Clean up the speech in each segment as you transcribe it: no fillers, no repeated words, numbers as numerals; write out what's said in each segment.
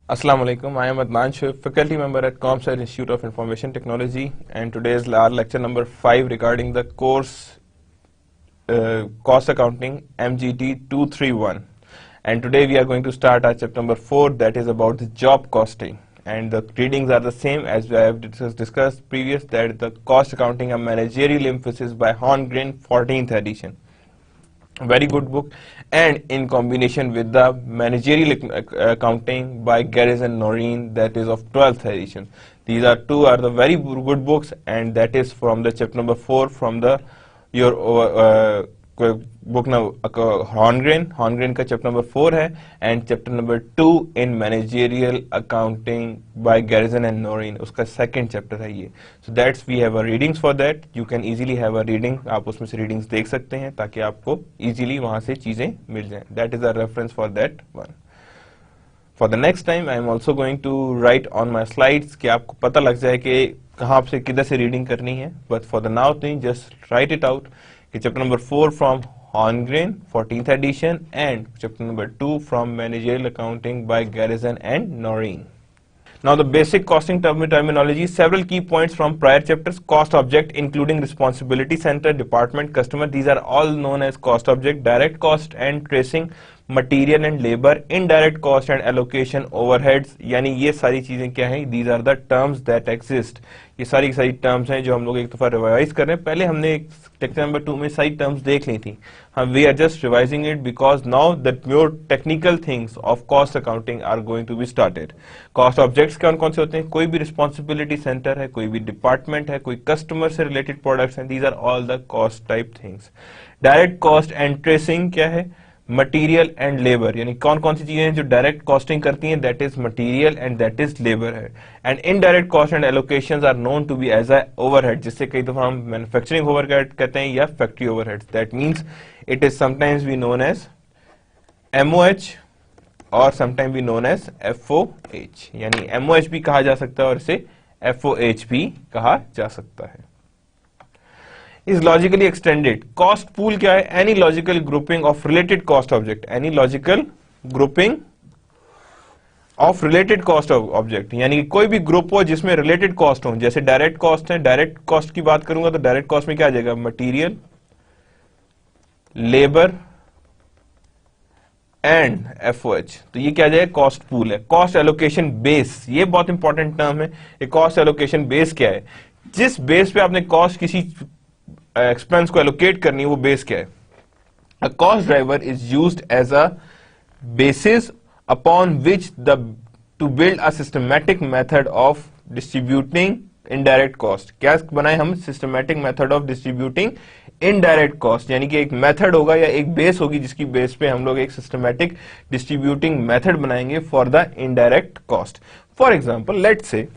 Assalamu alaikum. I am Adnan Shif, faculty member at ComSci Institute of Information Technology, and today is our lecture number 5 regarding the course Cost Accounting MGT 231. And today we are going to start our chapter number 4, that is about the job costing. And the readings are the same as we have discussed previous, that the Cost Accounting, a Managerial Emphasis by Horngren, 14th edition. Very good book, and in combination with the Managerial Accounting by Garrison Noreen, that is of 12th edition. These are the very good books, and that is from the chapter number 4 from the book now Horngren का chapter number 4 है, and chapter number 2 in Managerial Accounting by Garrison and Noreen, उसका second chapter है ये. So that's we have a readings for that. You can easily have a reading, आप उसमें से readings देख सकते हैं ताकि आपको easily वहाँ से चीजें मिल जाएं. That is a reference for that one. For the next time I am also going to write on my slides कि आपको पता लग जाए कि कहाँ से किधर से reading करनी है. But for the now thing, just write it out. Chapter number 4 from Horngren, 14th edition, and chapter number 2 from Managerial Accounting by Garrison and Noreen. Now the basic costing terminology, several key points from prior chapters: cost object including responsibility center, department, customer. These are all known as cost object. Direct cost and tracing, material and labor, indirect cost and allocation, overheads. यानी ये सारी चीजें क्या हैं? These are the terms that exist. ये सारी terms हैं जो हम लोग एक दफा रिवाइज कर रहे हैं. पहले हमने लेक्चर नंबर 2 में सारी टर्म्स देख ली थी. हम we are just revising it because now the more technical things of cost accounting are going to be started. Cost objects कौन कौन से होते हैं? कोई भी रिस्पॉन्सिबिलिटी सेंटर है, कोई भी डिपार्टमेंट है, कोई कस्टमर से रिलेटेड प्रोडक्ट्स हैं. These are all the cost type things. Direct cost and tracing क्या है? मटीरियल एंड लेबर, यानी कौन कौन सी चीजें हैं जो डायरेक्ट कॉस्टिंग करती हैं? That is material and that is labour है. And indirect cost and allocations are known to be as a overhead, जिससे कई दफा हम मैन्युफैक्चरिंग ओवरहेड कहते हैं या factory overhead. That means it is sometimes be known as MOH और sometime be known as FOH. यानी एमओएच भी कहा जा सकता है और इसे एफओएच भी कहा जा सकता है. is logically extended. Cost pool क्या है? Any logical grouping of related cost object. Any logical grouping of related cost of object. यानी कोई भी ग्रुप हो जिसमें related cost हो. जैसे डायरेक्ट कॉस्ट है, डायरेक्ट कॉस्ट की बात करूंगा तो डायरेक्ट कॉस्ट में क्या आ जाएगा? Material, labour and FOH. तो ये क्या आ जाएगा? कॉस्ट पूल है. कॉस्ट एलोकेशन बेस, ये बहुत इंपॉर्टेंट टर्म है. ये कॉस्ट एलोकेशन बेस क्या है? जिस बेस पे आपने कॉस्ट किसी एक्सपेंस को एलोकेट करनी है, वो बेस क्या है? A cost driver is used as a basis upon which the to build a systematic method of distributing indirect cost. क्या बनाए हम? Systematic method of distributing indirect cost. यानी कि एक मेथड होगा या एक बेस होगी जिसकी बेस पे हम लोग एक सिस्टमैटिक डिस्ट्रीब्यूटिंग मेथड बनाएंगे for the indirect cost. For example, let's say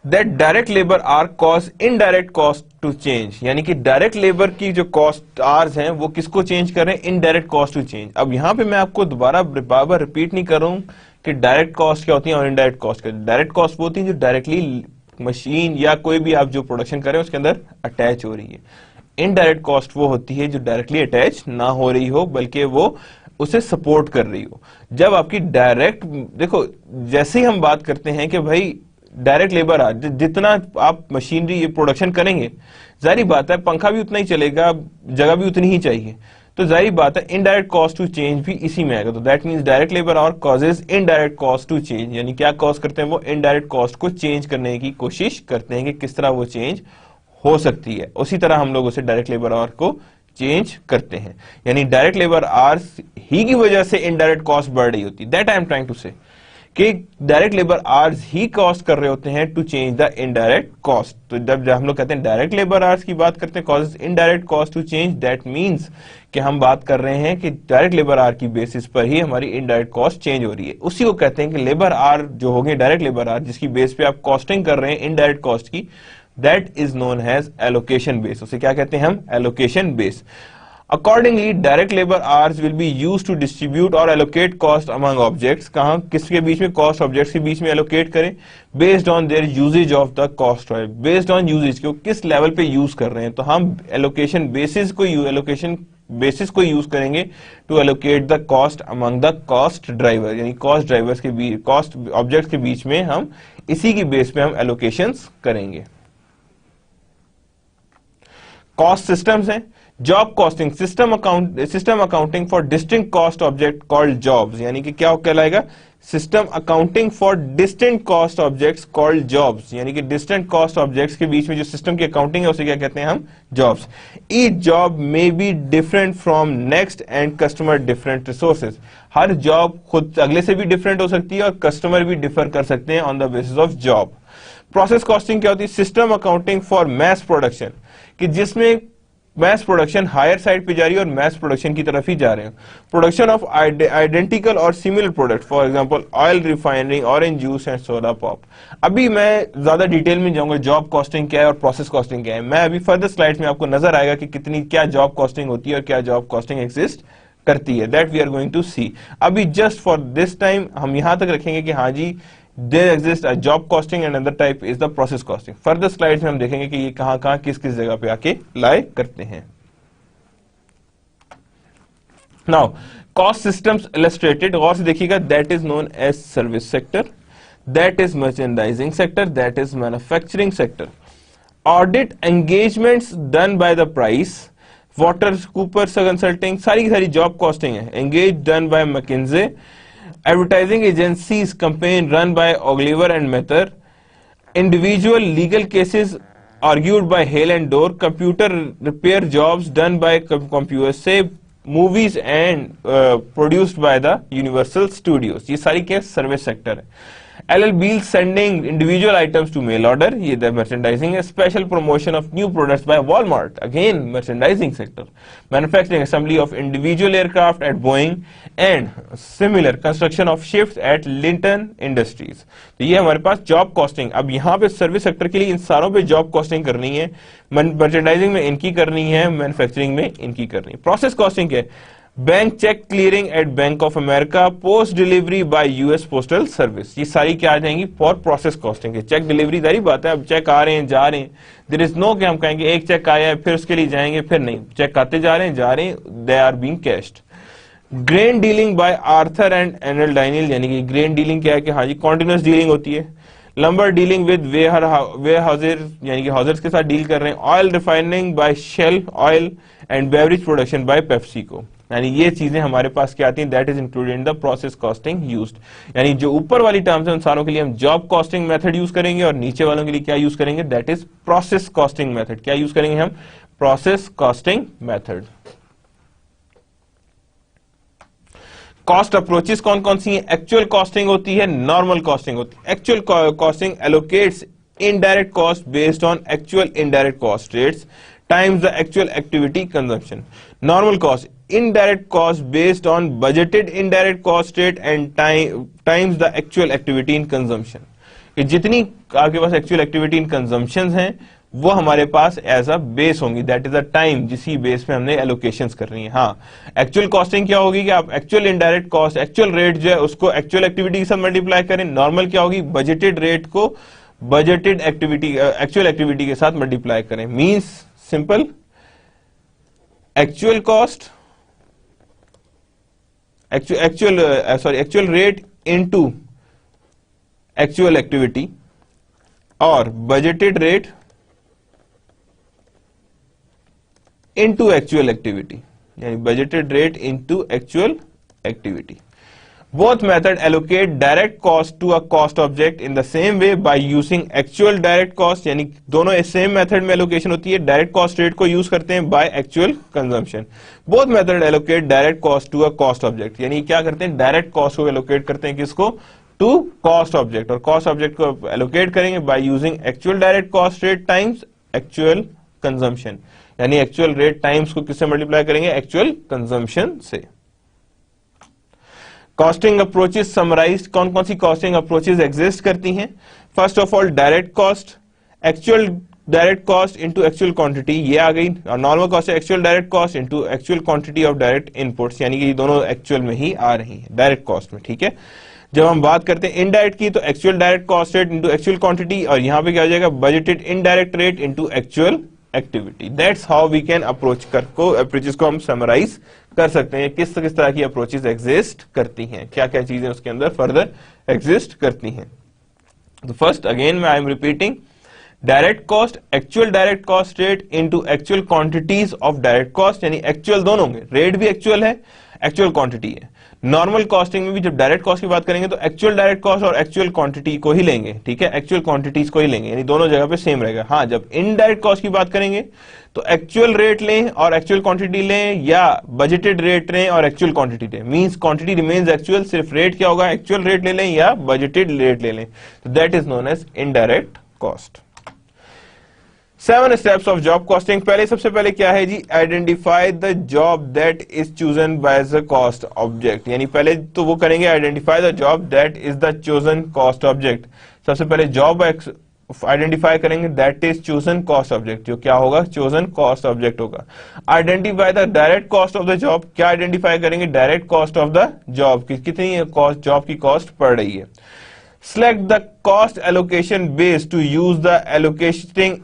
that direct labor are cause indirect cost to change. यानी कि डायरेक्ट लेबर की जो कॉस्ट आर्स हैं वो किसको चेंज कर रहे हैं? Indirect cost to change. अब यहां पे मैं आपको दोबारा बार रिपीट नहीं कर रहा हूं कि डायरेक्ट कॉस्ट क्या होती है और इनडायरेक्ट कॉस्ट क्या. डायरेक्ट कॉस्ट वो होती है जो डायरेक्टली मशीन या कोई भी आप जो प्रोडक्शन कर रहे हैं उसके अंदर अटैच हो रही है. इनडायरेक्ट कॉस्ट वो होती है जो डायरेक्टली अटैच ना हो रही हो बल्कि वो उसे सपोर्ट कर रही हो. जब आपकी डायरेक्ट, देखो जैसे ही हम बात करते हैं कि भाई डायरेक्ट लेबर आ, जितना आप मशीनरी ये प्रोडक्शन करेंगे, जाहिर बात है पंखा भी उतना ही चलेगा, जगह भी उतनी ही चाहिए. तो जाहिर बात है इनडायरेक्ट कॉस्ट टू चेंज भी इसी में आएगा. तो दैट मींस डायरेक्ट लेबर और causes indirect cost to change. यानी क्या कॉज करते हैं? वो इनडायरेक्ट कॉस्ट को चेंज करने की कोशिश करते हैं कि किस तरह वो चेंज हो सकती है. उसी तरह हम लोग उसे डायरेक्ट लेबर और को चेंज करते हैं. यानी डायरेक्ट लेबर आर्स ही की वजह से इनडायरेक्ट कॉस्ट बढ़ रही होती है. That I am trying to say कि डायरेक्ट लेबर आवर्स ही कॉस्ट कर रहे होते हैं to change the indirect cost. तो जब हम लोग कहते हैं डायरेक्ट लेबर आवर्स की बात करते हैं causes indirect cost to change, that means कि हम बात कर रहे हैं कि डायरेक्ट लेबर आवर की बेसिस पर ही हमारी इनडायरेक्ट कॉस्ट चेंज हो रही है. उसी को कहते हैं कि लेबर आवर जो हो गए डायरेक्ट लेबर आवर जिसकी बेस पे आप कॉस्टिंग कर रहे हैं इनडायरेक्ट कॉस्ट की, that is known as allocation base. उसे क्या कहते हैं हम? Allocation base. Accordingly, direct labor hours will be used to distribute or allocate cost among objects. कहाँ किसके बीच में? cost objects के बीच में allocate करें based on their usage of the cost drive. Based on usage, क्यों किस level पे use कर रहे हैं. तो हम allocation basis को allocation बेसिस को यूज करेंगे to allocate the cost among the cost driver, यानी कॉस्ट ड्राइवर्स के बीच, कॉस्ट ऑब्जेक्ट्स के बीच में हम इसी की बेस पे हम एलोकेशंस करेंगे। कॉस्ट सिस्टम्स हैं, job costing, system accounting for distinct cost object called jobs, यानी कि क्या कहलाएगा, system accounting for distinct cost objects called jobs, यानी कि डिस्टेंट कॉस्ट ऑब्जेक्ट्स के बीच में जो सिस्टम की अकाउंटिंग है उसे क्या कहते हैं हम, jobs. Each job may be different from next and customer different resources, her job खुद अगले से भी डिफरेंट हो सकती है और कस्टमर भी डिफर कर सकते हैं on the basis of job. Process costing क्या होती है, system accounting for mass production, कि जिसमें मैस प्रोडक्शन हायर साइड पे जा रही है और मैस प्रोडक्शन की तरफ ही जा रहे हैं। प्रोडक्शन ऑफ आइडेंटिकल और similar product, for example oil refinery, orange juice and soda pop. अभी मैं ज्यादा डिटेल में जाऊंगा जॉब कॉस्टिंग क्या है और प्रोसेस कॉस्टिंग क्या है, मैं अभी फर्दर स्लाइड्स में आपको नजर आएगा कि कितनी क्या जॉब कॉस्टिंग होती है और क्या जॉब कॉस्टिंग एग्जिस्ट करती है, that we are going to see. अभी जस्ट फॉर दिस टाइम हम यहां तक रखेंगे कि हाँ जी there exists a job costing and another type is the process costing। further slides में हम देखेंगे कि ये कहां किस जगह पे आके lie करते हैं। now cost systems illustrated, गौर से देखिएगा, that is known as service sector, that is merchandising sector, that is manufacturing sector। audit engagements done by the price, water cooper consulting, सारी की सारी job costing है। engage done by McKinsey, advertising agencies campaign run by Ogilvy and Mather, individual legal cases argued by Hale and Dorr, computer repair jobs done by CompuSA, movies and produced by the Universal Studios। ये सारी क्या service sector है। LLB sending individual items to mail order, ये the merchandising है। special promotion of new products by Walmart, again merchandising sector। manufacturing assembly of individual aircraft at Boeing and similar construction of ships at Linton Industries। तो ये हमारे पास job costing. अब यहाँ पे service sector के लिए इन सारों पे जॉब कॉस्टिंग करनी है, मर्चेंडाइजिंग में इनकी करनी है, मैन्युफैक्चरिंग में इनकी करनी है। प्रोसेस कॉस्टिंग क्या है, bank cheque clearing at bank of America, post delivery bye US postal service, ये सारी क्या आ जाएंगी फॉर प्रोसेस कॉस्टिंग है। चेक डिलीवरी सारी बात है, अब चेक आ रहे हैं जा रहे हैं, देयर इज नो कि हम कहेंगे एक चेक आया है फिर उसके लिए जाएंगे, फिर नहीं, चेक आते जा रहे हैं, they are being cashed. Grain dealing by Arthur and Anel Daniel, यानी कि ग्रेन डीलिंग क्या है कि हाँ जी कॉन्टिन्यूस डीलिंग होती है। Lumber dealing with warehouses, यानी कि हाउसेज के साथ डील कर रहे हैं। Oil refining by Shell oil and beverage production by PepsiCo, यानी ये चीजें हमारे पास क्या आती हैं, that is included in the process costing used. यानी जो ऊपर वाली टर्म्स हैं उन सारों के लिए हम जॉब कॉस्टिंग मेथड यूज करेंगे और नीचे वालों के लिए क्या यूज करेंगे, that is process costing method. क्या यूज करेंगे हम, process costing method. Cost approaches कौन कौन सी है, एक्चुअल कॉस्टिंग होती है, नॉर्मल कॉस्टिंग होती है। Actual costing allocates indirect cost based on actual indirect cost rates times the actual activity consumption। normal cost indirect cost based on budgeted indirect cost rate and times the actual activity in consumption। कि जितनी आपके पास actual activity in consumptions हैं वो हमारे पास as a base होंगी, that is a time जिसी base पे हमने एलोकेशंस करनी है। हाँ, एक्चुअल कॉस्टिंग क्या होगी कि आप actual indirect cost, actual rate जो है उसको एक्चुअल एक्टिविटी के साथ मल्टीप्लाई करें। नॉर्मल क्या होगी, बजटेड रेट को बजटेड एक्टिविटी एक्चुअल एक्टिविटी के साथ मल्टीप्लाई करें। Means simple, actual cost actual rate into actual activity और budgeted rate into actual activity, यानी budgeted rate into actual activity. Both method allocate direct cost to a cost object in the same way by using actual direct cost, यानी दोनों same method में allocation होती है। Direct cost rate को use करते हैं by actual consumption. Both method allocate direct cost to a cost object, यानी क्या करते हैं, डायरेक्ट कॉस्ट को एलोकेट करते हैं किसको, टू कॉस्ट ऑब्जेक्ट, और कॉस्ट ऑब्जेक्ट को एलोकेट करेंगे by using actual direct cost rate times actual consumption, यानी एक्चुअल रेट टाइम्स को किससे मल्टीप्लाई करेंगे, एक्चुअल कंजम्पशन से। कॉस्टिंग अप्रोचेस समराइज्ड, कौन कौन सी कॉस्टिंग अप्रोचेस एग्जिस्ट करती हैं। First of all direct cost, actual direct cost into actual quantity, ये आ गई। और नॉर्मल कॉस्ट है actual direct cost into actual quantity of direct inputs, यानी कि ये दोनों एक्चुअल में ही आ रही है डायरेक्ट कॉस्ट में, ठीक है। जब हम बात करते हैं इनडायरेक्ट की तो actual direct cost rate into actual quantity, और यहां पे क्या हो जाएगा, budgeted indirect rate into actual activity. That's how we can approaches को हम समराइज कर सकते हैं, किस किस तरह की अप्रोचेस एग्जिस्ट करती हैं, क्या क्या चीजें उसके अंदर फर्दर एग्जिस्ट करती हैं। तो first again I am repeating, direct cost, actual direct cost rate into actual quantities of direct cost, यानी एक्चुअल दोनों होंगे, रेट भी एक्चुअल है, एक्चुअल क्वांटिटी है। नॉर्मल कॉस्टिंग में भी जब डायरेक्ट कॉस्ट की बात करेंगे तो एक्चुअल डायरेक्ट कॉस्ट और एक्चुअल क्वांटिटी को ही लेंगे, ठीक है, एक्चुअल क्वांटिटीज को ही लेंगे, यानी दोनों जगह पे सेम रहेगा। हाँ, जब इनडायरेक्ट कॉस्ट की बात करेंगे तो एक्चुअल रेट लें और एक्चुअल क्वांटिटी लें, या बजटेड रेट लें और एक्चुअल क्वांटिटी लें, मींस क्वांटिटी रिमेन्स एक्चुअल, सिर्फ रेट क्या होगा, एक्चुअल रेट ले लें या बजटेड रेट ले लें, तो that is known as indirect cost. 7 steps of job costing. पहले सबसे पहले क्या है जी, identify the job that is chosen by the cost object, यानी पहले तो वो करेंगे identify the job that is the chosen cost object. सबसे पहले जॉब आइडेंटिफाई करेंगे that is chosen cost object, जो क्या होगा, चोजन कॉस्ट ऑब्जेक्ट होगा। Identify the direct cost of the job, क्या आइडेंटिफाई करेंगे, direct cost of the job, कितनी कॉस्ट जॉब की कॉस्ट पड़ रही है। Select the cost allocation base to use the allocating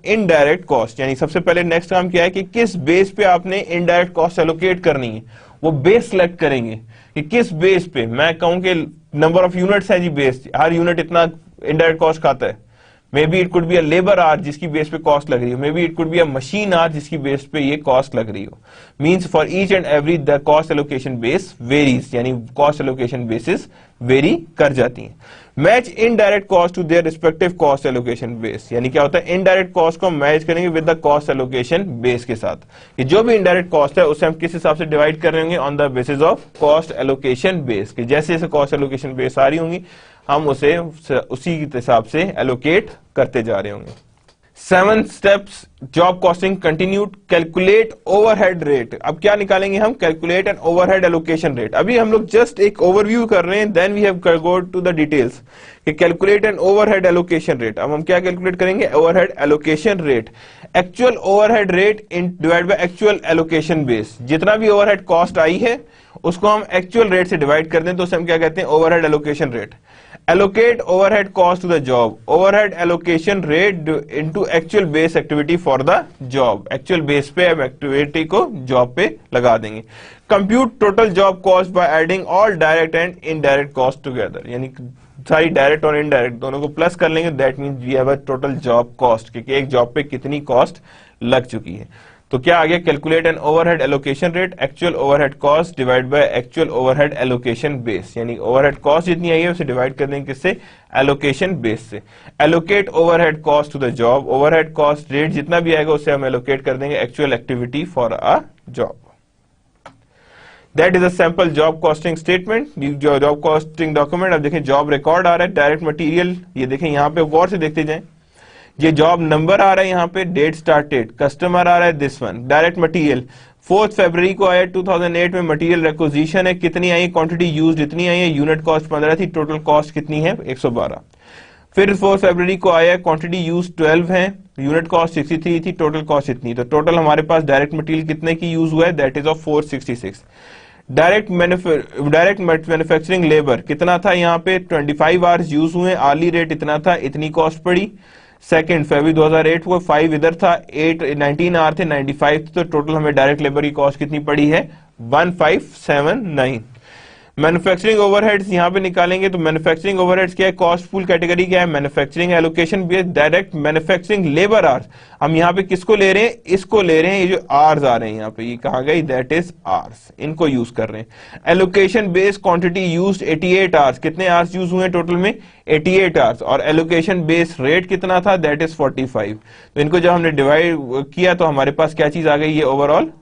indirect cost, यानी सबसे पहले नेक्स्ट काम क्या है कि किस बेस पे आपने इनडायरेक्ट कॉस्ट एलोकेट करनी है, वो बेस सेलेक्ट करेंगे कि किस बेस पे। मैं कहूं कि नंबर ऑफ यूनिट्स है जी, बेस हर यूनिट इतना इनडायरेक्ट कॉस्ट खाता है, maybe it could be a labour hour जिसकी बेस पे कॉस्ट लग रही हो, maybe it could be a machine hour जिसकी बेस पे ये कॉस्ट लग रही हो। Means for each and every the cost allocation base varies, यानी कॉस्ट एलोकेशन बेसिस वेरी कर जाती हैं। Match indirect cost to their respective cost allocation base, यानी क्या होता है, इनडायरेक्ट कॉस्ट को मैच करेंगे with the cost allocation base के साथ, कि जो भी इनडायरेक्ट कॉस्ट है उसे हम किस हिसाब से डिवाइड कर रहे होंगे, on the basis of cost allocation base, कि जैसे जैसे कॉस्ट एलोकेशन बेस आ रही होंगी हम उसे उसी के हिसाब से एलोकेट करते जा रहे होंगे। 7 steps job costing continued. Calculate overhead rate, अब क्या निकालेंगे हम, calculate an overhead allocation rate. अभी हम लोग जस्ट एक ओवरव्यू कर रहे हैं, then we have go to the details कि calculate an overhead allocation rate. अब हम क्या कैलकुलेट करेंगे, overhead allocation rate, actual overhead rate in divide by actual allocation base. जितना भी ओवरहेड कॉस्ट आई है उसको हम एक्चुअल रेट से डिवाइड कर दें तो उसे हम क्या कहते हैं, overhead allocation rate. Allocate overhead cost to the job, overhead allocation rate into actual base activity for the job, actual base पे हम activity को job पे लगा देंगे। Compute total job cost by adding all direct and indirect cost together, यानी सारी direct और indirect दोनों को प्लस कर लेंगे, that means we have a total job cost, क्योंकि एक जॉब पे कितनी कॉस्ट लग चुकी है। तो क्या आ गया, calculate an overhead allocation rate, actual overhead cost divide by actual overhead allocation base, यानी ओवरहेड कॉस्ट जितनी आई है उसे डिवाइड कर देंगे किससे, एलोकेशन बेस से। Allocate overhead cost to the job, overhead cost rate जितना भी आएगा उसे हम एलोकेट कर देंगे actual activity for a job. That is a sample job costing statement, job costing document. अब देखें जॉब रिकॉर्ड आ रहा है, डायरेक्ट मटेरियल, ये देखें यहाँ पे गौर से देखते जाएं, ये जॉब नंबर आ रहा है यहाँ पे, डेट स्टार्टेड, कस्टमर आ रहा है दिस वन, डायरेक्ट मटेरियल 4 फरवरी को आया 2008 में, मटेरियल रिक्विजिशन है, कितनी आई, क्वांटिटी यूज्ड इतनी आई है, यूनिट कॉस्ट 15 थी, टोटल कॉस्ट कितनी है 112। फिर 4 फरवरी को आया, क्वांटिटी यूज 12 है, यूनिट कॉस्ट 63 थी, टोटल कॉस्ट इतनी, तो टोटल हमारे पास डायरेक्ट मटेरियल कितने की यूज हुआ है, that is of 466। Direct manufacturing labour कितना था यहाँ पे, 25 आवर्स यूज हुए, आर्ली रेट इतना था, इतनी कॉस्ट पड़ी। सेकंड फरवरी 2008 को 5 इधर था, 19 आवर थे, 95, तो टोटल हमें डायरेक्ट लेबर की कॉस्ट कितनी पड़ी है 1579। मैन्युफैक्चरिंग ओवरहेड्स यहां पे निकालेंगे, तो मैन्युफैक्चरिंग ओवरहेड्स क्या है, कॉस्ट पूल कैटेगरी क्या है, manufacturing allocation based direct manufacturing labour hours. हम यहाँ पे किसको ले रहे हैं, इसको ले रहे हैं, ये जो आवर्स आ रहे हैं यहाँ पे, ये कहा गई, दैट इज आवर्स, इनको यूज कर रहे हैं। Allocation based quantity used 88 hours, कितने आवर्स यूज हुए टोटल में 88 आवर्स, और एलोकेशन बेस्ड रेट कितना था, दैट इज 45। तो इनको जब हमने डिवाइड किया तो हमारे पास क्या चीज आ गई, ये ओवरऑल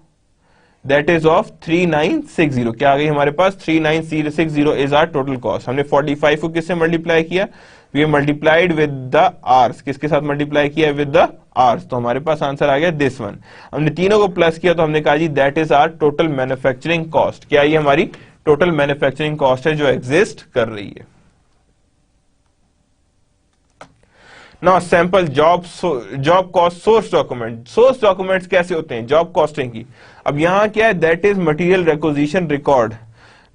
दैट इज ऑफ 3960, क्या आ गई हमारे पास 3960 इज आर टोटल कॉस्ट। हमने 45 को किससे मल्टीप्लाई किया, we multiplied with the hours, किसके साथ मल्टीप्लाई किया, विद द आवर्स, तो हमारे पास आंसर आ गया दिस वन। हमने तीनों को प्लस किया तो हमने कहा जी that is our total manufacturing cost, क्या ये हमारी टोटल मैन्युफैक्चरिंग कॉस्ट है जो एग्जिस्ट कर रही है। Now sample job cost source document. Source documents कैसे होते हैं जॉब कॉस्टिंग की, अब यहां क्या है, that is material requisition record.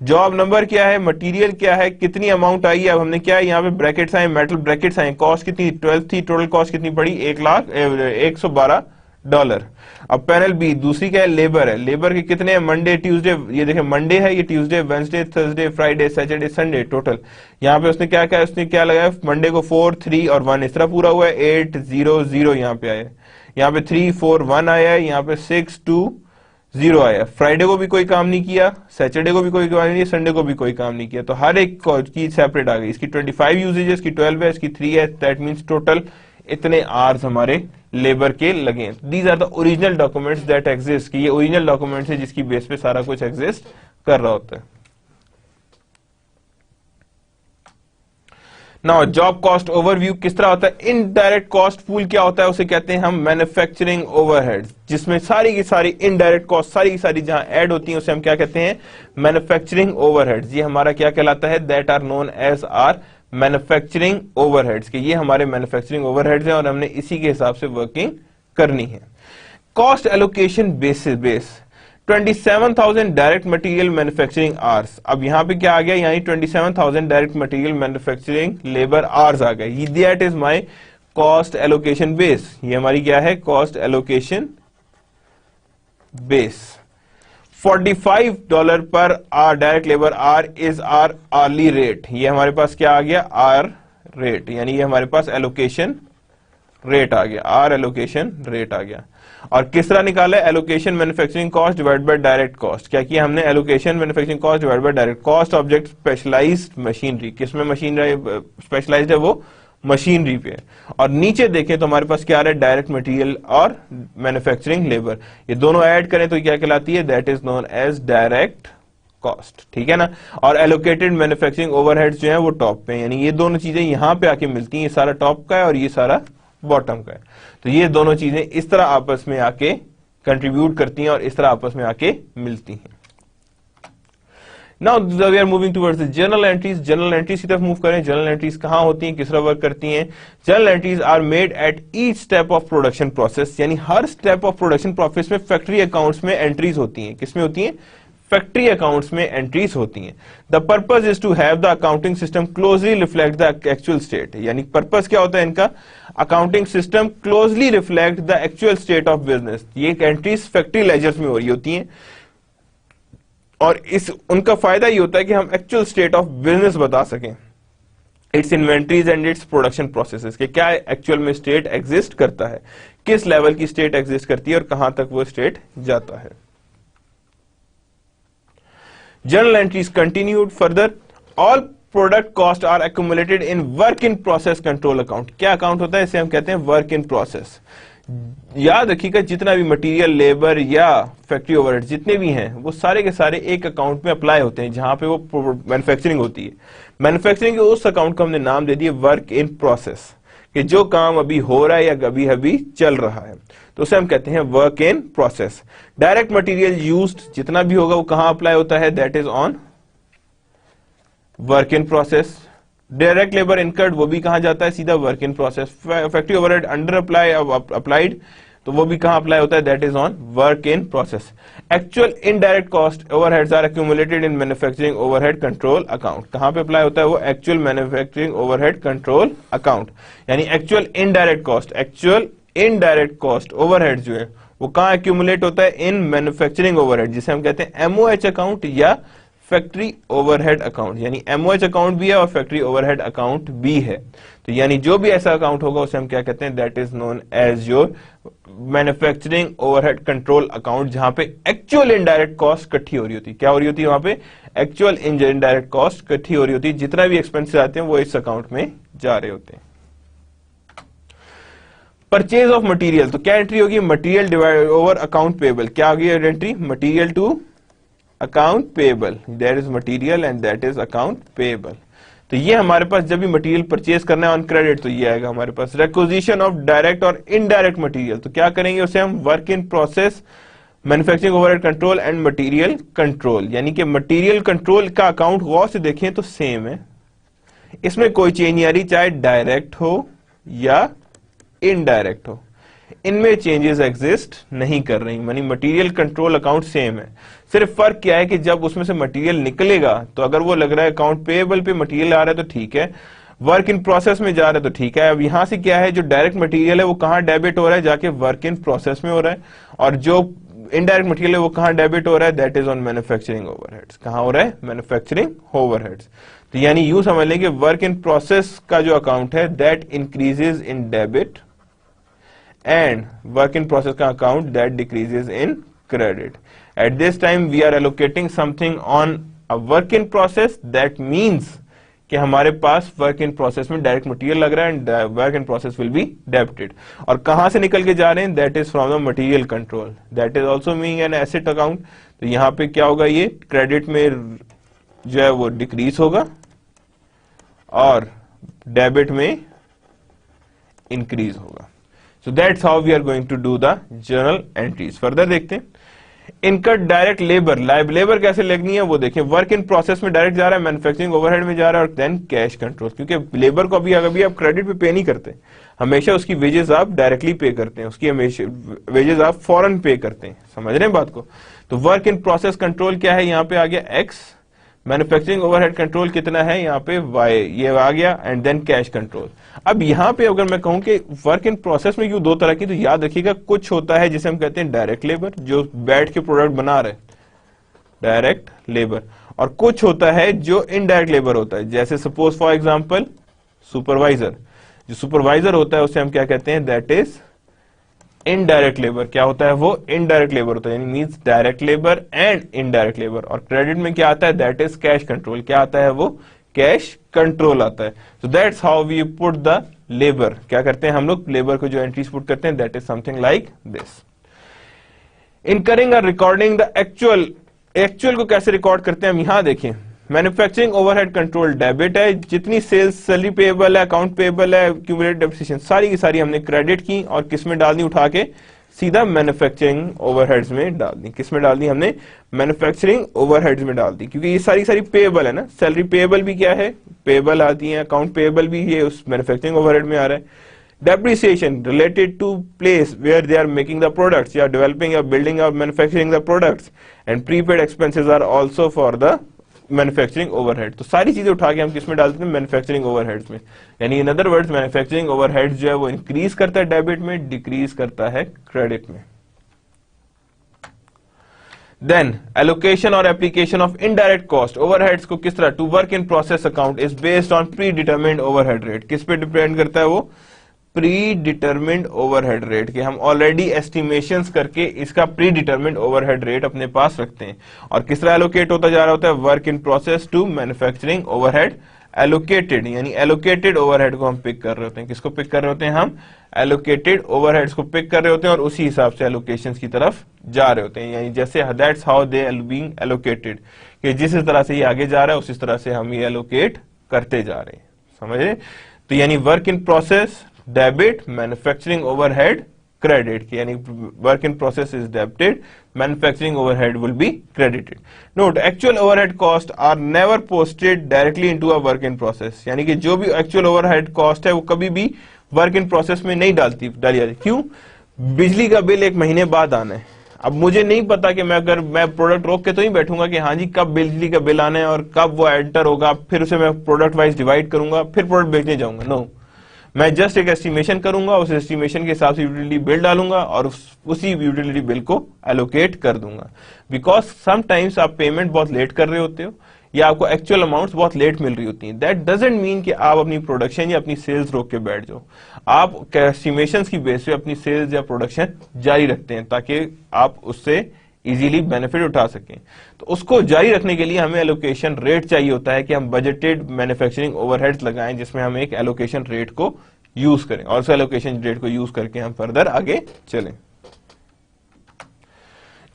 Job number क्या है, मटेरियल क्या है, कितनी अमाउंट आई है। अब हमने क्या है यहाँ पे ब्रैकेट्स आए, मेटल ब्रैकेट्स आए, कॉस्ट कितनी 12 थी, टोटल कॉस्ट कितनी पड़ी $1,112। अब पैनल बी दूसरी क्या है, लेबर है। लेबर के कितने हैं, मंडे ट्यूसडे, ये देखें मंडे है, ये Tuesday Wednesday Thursday Friday Saturday Sunday total. यहाँ पे उसने क्या क्या उसने क्या लगाया, मंडे को 4 3 और 1 इस तरह पूरा हुआ है, 800 यहाँ पे आया, यहाँ पे 3 4 1 आया है, यहाँ पे 6 2 0 आया। फ्राइडे को भी कोई काम नहीं किया, सैटरडे को भी कोई काम नहीं किया, संडे को भी कोई काम नहीं किया, तो हर एक की सेपरेट आ गई। इसकी 25 यूजेज, इसकी 12 है, इसकी 3 है, दैट मींस टोटल इतने आवर्स हमारे लेबर के लगे। These are the original documents that exist, कि ये ओरिजिनल डॉक्यूमेंट्स है जिसकी बेस पे सारा कुछ एग्जिस्ट कर रहा होता है। नाउ जॉब कॉस्ट ओवरव्यू किस तरह होता है। इनडायरेक्ट कॉस्ट पूल क्या होता है, उसे कहते हैं हम मैन्युफैक्चरिंग ओवरहेड्स, जिसमें सारी की सारी इनडायरेक्ट कॉस्ट सारी की सारी जहां ऐड होती हैं उसे हम क्या कहते हैं, मैन्युफैक्चरिंग ओवरहेड्स। ये हमारा क्या कहलाता है, that are known as our manufacturing overheads, कि ये हमारे मैन्युफैक्चरिंग ओवरहेड्स हैं और हमने इसी के हिसाब से वर्किंग करनी है। Cost allocation base 27,000 direct material manufacturing hours. अब यहां पे क्या आ गया, यानी 27,000 direct material manufacturing labour hours आ गए। That is my cost allocation base, ये हमारी क्या है, कॉस्ट एलोकेशन बेस। $45 पर our direct labour our is our hourly rate, ये हमारे पास क्या आ गया, आर रेट, यानी ये हमारे पास एलोकेशन रेट आ गया, आर एलोकेशन रेट आ गया। और किस तरह निकाला है, allocation manufacturing cost divide by direct cost. क्या किया हमने, allocation manufacturing cost divide by direct cost object specialised machinery, किसमें मशीनरी स्पेशलाइज्ड है, वो मशीनरी पे। और नीचे देखें तो हमारे पास क्या आ रहा है, डायरेक्ट मटेरियल और मैन्युफैक्चरिंग लेबर, ये दोनों ऐड करें तो क्या कहलाती है, that is known as direct cost, ठीक है ना। और एलोकेटेड मैन्युफैक्चरिंग ओवरहेड्स जो है वो टॉप पे, यानी ये दोनों चीजें यहां पे आके मिलती हैं, ये सारा टॉप का है और ये सारा बॉटम का है। तो ये दोनों चीजें इस तरह आपस में आके कंट्रीब्यूट करती हैं और इस तरह आपस में आके मिलती हैं। Now we are moving towards the journal entries. Journal entries की तरफ मूव करें। जर्नल एंट्रीज कहां होती हैं, किस तरह वर्क करती हैं। Journal entries are made at each step of production process, यानी हर स्टेप ऑफ प्रोडक्शन प्रोसेस में फैक्ट्री अकाउंट्स में एंट्रीज होती हैं। किसमें होती हैं, फैक्ट्री अकाउंट्स में एंट्रीज होती हैं। The purpose is to have the accounting system closely reflect the actual state, यानी पर्पज क्या होता है इनका, accounting system closely reflect the actual state of business. ये एंट्रीज फैक्ट्री लेजर्स में हो रही होती हैं और इस उनका फायदा ये होता है कि हम एक्चुअल स्टेट ऑफ बिजनेस बता सकें, it's inventories and its production processes, के क्या एक्चुअल में स्टेट एग्जिस्ट करता है, किस लेवल की स्टेट एग्जिस्ट करती है और कहां तक वो स्टेट जाता है। Journal entries continued further. All product costs are accumulated in work in process control account. क्या अकाउंट होता है, इसे हम कहते हैं वर्क इन प्रोसेस। याद रखिएगा जितना भी मटेरियल, लेबर या फैक्ट्री ओवरहेड जितने भी हैं वो सारे के सारे एक अकाउंट में अप्लाई होते हैं जहां पे वो मैन्युफैक्चरिंग होती है। मैन्युफैक्चरिंग के उस अकाउंट को हमने नाम दे दिया वर्क इन प्रोसेस, कि जो काम अभी हो रहा है या अभी अभी चल रहा है तो उसे हम कहते हैं work in process. Direct material used जितना भी होगा वो कहां अप्लाई होता है, that is on work in process. Direct labour incurred वो भी कहां जाता है, सीधा work in process. Factory overhead under applied तो वो भी कहां अप्लाई होता है, that is on work in process. Actual indirect cost overheads are accumulated in manufacturing overhead control account. कहां पे अप्लाई होता है वो, actual manufacturing overhead control account, यानी एक्चुअल इनडायरेक्ट कॉस्ट ओवरहेड जो है वो कहां एक्यूमुलेट होता है, इन मैन्युफैक्चरिंग ओवरहेड, जिसे हम कहते हैं एमओएच अकाउंट या फैक्ट्री ओवरहेड अकाउंट। यानी एमओएच अकाउंट भी है और फैक्ट्री ओवरहेड अकाउंट भी है। तो यानी जो भी ऐसा अकाउंट होगा उसे हम क्या कहते हैं, that is known as your manufacturing overhead control account, जहां पे एक्चुअल इनडायरेक्ट कॉस्ट इकट्ठी हो रही होती है। क्या हो रही होती है वहां पे, एक्चुअल इनडायरेक्ट कॉस्ट इकट्ठी हो रही होती है, जितना भी एक्सपेंसेस आते हैं वो इस अकाउंट में जा रहे होते हैं। परचेज ऑफ मटेरियल, तो क्या एंट्री होगी, material divide over account payable. क्या होगी entry, material to account payable, that is material and that is account payable. तो ये हमारे पास जब भी मटेरियल परचेज करना है ऑन क्रेडिट तो ये आएगा हमारे पास। रिक्विजिशन ऑफ डायरेक्ट और इनडायरेक्ट मटेरियल, तो क्या करेंगे उसे हम work in process, manufacturing overhead control and material control, यानी कि मटेरियल कंट्रोल का अकाउंट गौर से देखें तो सेम है, इसमें कोई चेंज नहीं आ रही, चाहे डायरेक्ट हो या इनडायरेक्ट हो। इनमें चेंजेस एग्जिस्ट नहीं कर रही, यानी मटेरियल कंट्रोल अकाउंट सेम है। सिर्फ फर्क क्या है कि जब उसमें से मटेरियल निकलेगा तो अगर वो लग रहा है अकाउंट पेएबल पे मटेरियल आ रहा है तो ठीक है, वर्क इन प्रोसेस में जा रहा है तो ठीक है। अब यहां से क्या है, जो डायरेक्ट मटेरियल है वो कहां डेबिट हो रहा है, जाके वर्क इन प्रोसेस में हो रहा है, और जो इनडायरेक्ट मटेरियल है वो कहां डेबिट हो रहा है, that is on manufacturing overheads. कहां हो रहा है, मैन्युफैक्चरिंग ओवरहेड्स। तो यानी यूं समझ लें कि वर्क इन प्रोसेस का जो अकाउंट है that increases in debit and work in process का account that decreases in credit. At this time we are allocating something on a work in process, that means कि हमारे पास work in process में direct material लग रहा है and work in process will be debited. और कहां से निकल के जा रहे हैं, that is from the material control, that is also meaning an asset account. तो यहां पे क्या होगा, ये क्रेडिट में जो है वो डिक्रीज होगा और डेबिट में इंक्रीज होगा। So that's how we are going to do the journal entries. Further देखते हैं, इनकट डायरेक्ट लेबर, लेबर कैसे लगनी है वो देखें। वर्क इन प्रोसेस में डायरेक्ट जा रहा है, मैन्युफैक्चरिंग ओवरहेड में जा रहा है, और देन कैश कंट्रोल, क्योंकि लेबर को अभी आप क्रेडिट पे पे नहीं करते, हमेशा उसकी वेजेस आप डायरेक्टली पे करते हैं, उसकी हमेशा वेजेस आप फौरन पे करते हैं। समझ रहे हैं बात को। तो वर्क इन प्रोसेस कंट्रोल क्या है, यहाँ पे आ गया एक्स, मैन्युफैक्चरिंग ओवरहेड कंट्रोल कितना है यहाँ पे y, ये आ गया, एंड देन कैश कंट्रोल। अब यहाँ पे अगर मैं कहूं कि वर्क इन प्रोसेस में क्यों दो तरह की, तो याद रखिएगा कुछ होता है जिसे हम कहते हैं डायरेक्ट लेबर, जो बैठ के प्रोडक्ट बना रहे, डायरेक्ट लेबर, और कुछ होता है जो इनडायरेक्ट लेबर होता है, जैसे सपोज फॉर एग्जांपल सुपरवाइजर। जो सुपरवाइजर होता है उसे हम क्या कहते हैं, दैट इज इनडायरेक्ट लेबर। क्या होता है वो, इनडायरेक्ट लेबर होता है, यानी means direct labour and indirect labour. और क्रेडिट में क्या आता है, दैट इज कैश कंट्रोल। क्या आता है वो, कैश कंट्रोल आता है। So that's how we put the labour. क्या करते हैं हम लोग, लेबर को जो एंट्रीज पुट करते हैं, that is something like this. Incurring और रिकॉर्डिंग द एक्चुअल को कैसे रिकॉर्ड करते हैं हम यहां देखें। मैन्युफैक्चरिंग ओवरहेड कंट्रोल डेबिट है, जितनी सेल्स सैलरी पेएबल है, अकाउंट पेएबल है, क्यूमुलेटेड डेप्रिसिएशन सारी की सारी हमने क्रेडिट की और किसमें डाल दी, उठा के सीधा मैन्युफैक्चरिंग ओवरहेड्स में डाल दी। किसमें डाल दी हमने, मैन्युफैक्चरिंग ओवरहेड्स में डाल दी, क्योंकि ये सारी सारी पेएबल है ना, सैलरी पेएबल भी क्या है, पेएबल आती है, अकाउंट पेएबल भी ये उस मैन्युफैक्चरिंग ओवरहेड में आ रहा है। Depreciation related to place where they are making the products, you are developing or building or manufacturing the products, and prepaid expenses are also for the manufacturing overhead. तो सारी चीजें उठा के हम किसमें डालते हैं, मैन्युफैक्चरिंग ओवरहेड्स में। यानी in other words manufacturing overhead जो है वो इंक्रीज करता है डेबिट में, डिक्रीज करता है क्रेडिट में। देन एलोकेशन और application of indirect cost overheads को किस तरह, to work in process account is based on predetermined overhead rate. किस पे डिपेंड करता है वो, प्री डिटरमिन्ड ओवरहेड रेट के हम ऑलरेडी एस्टिमेशंस करके इसका प्री डिटरमिन्ड ओवरहेड रेट अपने पास रखते हैं। और किस तरह एलोकेट होता जा रहा होता है, work in process to manufacturing overhead allocated, यानी एलोकेटेड ओवरहेड को हम पिक कर रहे होते हैं। किसको पिक कर रहे होते हैं हम, एलोकेटेड ओवरहेड्स को पिक कर रहे होते हैं और उसी हिसाब से एलोकेशंस की तरफ जा रहे होते हैं। यानी जैसे that's how they are being allocated, कि जिस तरह से ये आगे जा रहा है उसी तरह से हम ये एलोकेट करते जा रहे हैं। समझे। तो यानी work in process debit, manufacturing overhead credit, यानी work in process is debited, manufacturing overhead will be credited. Note, actual overhead cost are never posted directly into a work in process, यानी कि जो भी एक्चुअल ओवरहेड कॉस्ट है वो कभी भी work in process में नहीं डाली जाती। क्यों, बिजली का बिल एक महीने बाद आना है। अब मुझे नहीं पता कि मैं प्रोडक्ट रोक के तो नहीं बैठूंगा कि हाँ जी कब बिजली का बिल आना है और कब वो एंटर होगा, फिर उसे मैं प्रोडक्ट वाइज डिवाइड करूंगा, फिर प्रोडक्ट बेचने जाऊंगा। नो, मैं जस्ट एक एस्टिमेशन करूंगा, उस एस्टिमेशन के हिसाब से यूटिलिटी बिल डालूंगा और उसी यूटिलिटी बिल को एलोकेट कर दूंगा। बिकॉज समटाइम्स आप पेमेंट बहुत लेट कर रहे होते हो या आपको एक्चुअल अमाउंट्स बहुत लेट मिल रही होती हैं। दैट डजंट मीन कि आप अपनी प्रोडक्शन या अपनी सेल्स रोक के बैठ जाओ। आप एस्टिमेशंस की बेस पे अपनी सेल्स या प्रोडक्शन जारी रखते हैं ताकि आप उससे इजीली बेनिफिट उठा सकें। तो उसको जारी रखने के लिए हमें एलोकेशन रेट चाहिए होता है कि हम बजटेड मैन्युफैक्चरिंग ओवरहेड्स लगाएं जिसमें हम एक एलोकेशन रेट को यूज करें और उस एलोकेशन रेट को यूज करके हम फर्दर आगे चलें।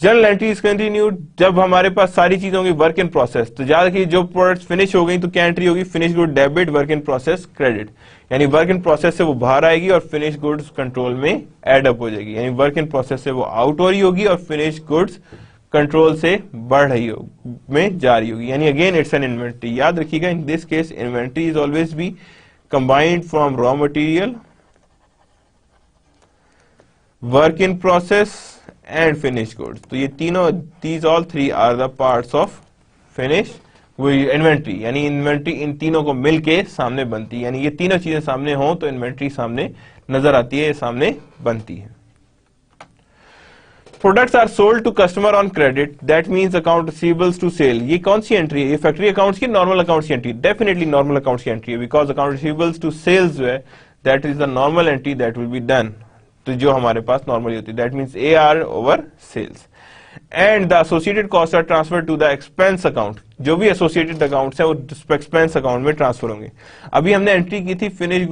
जर्नल एंट्रीज कंटिन्यूड, जब हमारे पास सारी चीजें होंगी वर्क इन प्रोसेस, तो याद रखिए जो प्रोडक्ट्स फिनिश हो गई तो क्या एंट्री होगी, finish good debit, work in process credit. यानी वर्क इन प्रोसेस से वो बाहर आएगी और फिनिश गुड्स कंट्रोल में एड अप हो जाएगी। यानी वर्क इन प्रोसेस से वो आउट हो रही होगी और फिनिश गुड्स कंट्रोल से बढ़ रही हो में जा रही होगी। यानी अगेन इट्स एन इन्वेंट्री। याद रखिएगा in this case inventory is always be combined from raw material work in process and finish goods. तो ये तीनों, these all three are the parts of finish inventory, यानी इन्वेंट्री इन तीनों को मिलके सामने बनती है, यानी ये तीनों चीजें सामने हो तो इन्वेंट्री सामने नजर आती है, सामने बनती है। Products are sold to customer on credit, that means account receivables to sale. ये कौन सी एंट्री है? ये फैक्ट्री अकाउंट्स की, नॉर्मल अकाउंट्स की एंट्री? डेफिनेटली नॉर्मल अकाउंट्स की एंट्री है, because account receivables to sales जो है that is the normal entry that will be done. तो जो हमारे पास नॉर्मली होती है, that means AR over sales. And the associated cost are transfer to the expense account. जो भी एसोसिएटेड अकाउंट्स है वो एक्सपेंस अकाउंट में ट्रांसफर होंगे। अभी हमने एंट्री की थी finish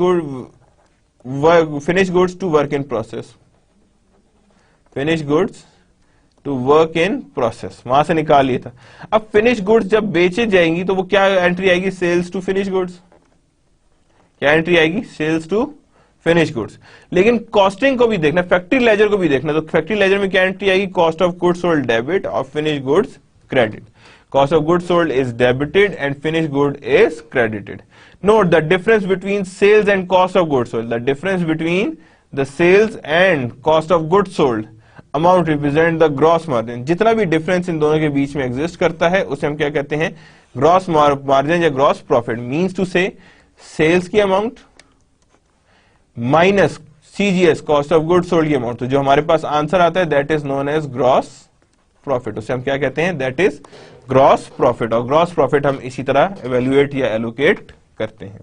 goods to work in process, finish goods to work in process, वहां से निकाल लिया था। अब फिनिश गुड्स जब बेचे जाएंगी तो वो क्या एंट्री आएगी? Sales to finish goods. क्या एंट्री आएगी? Sales to finish goods. लेकिन कॉस्टिंग को भी देखना, फैक्ट्री लेजर को भी देखना, तो फैक्ट्री लेजर में क्या एंट्री आएगी? Cost of goods sold debit और finish goods credit. Cost of goods sold is debited and finish good is credited. Note the difference between sales and cost of goods sold. The difference between the sales and cost of goods sold amount represent the gross margin. जितना भी difference in दोनों के बीच में exist करता है उसे हम क्या कहते हैं? ग्रॉस मार्जिन या gross profit. Means to say sales की amount minus CGS cost of good sold की अमाउंट। तो जो हमारे पास आंसर आता है that is known as gross profit. उसे हम क्या कहते हैं? That is gross profit. और ग्रॉस प्रॉफिट हम इसी तरह एवेल्युएट या एलोकेट करते हैं।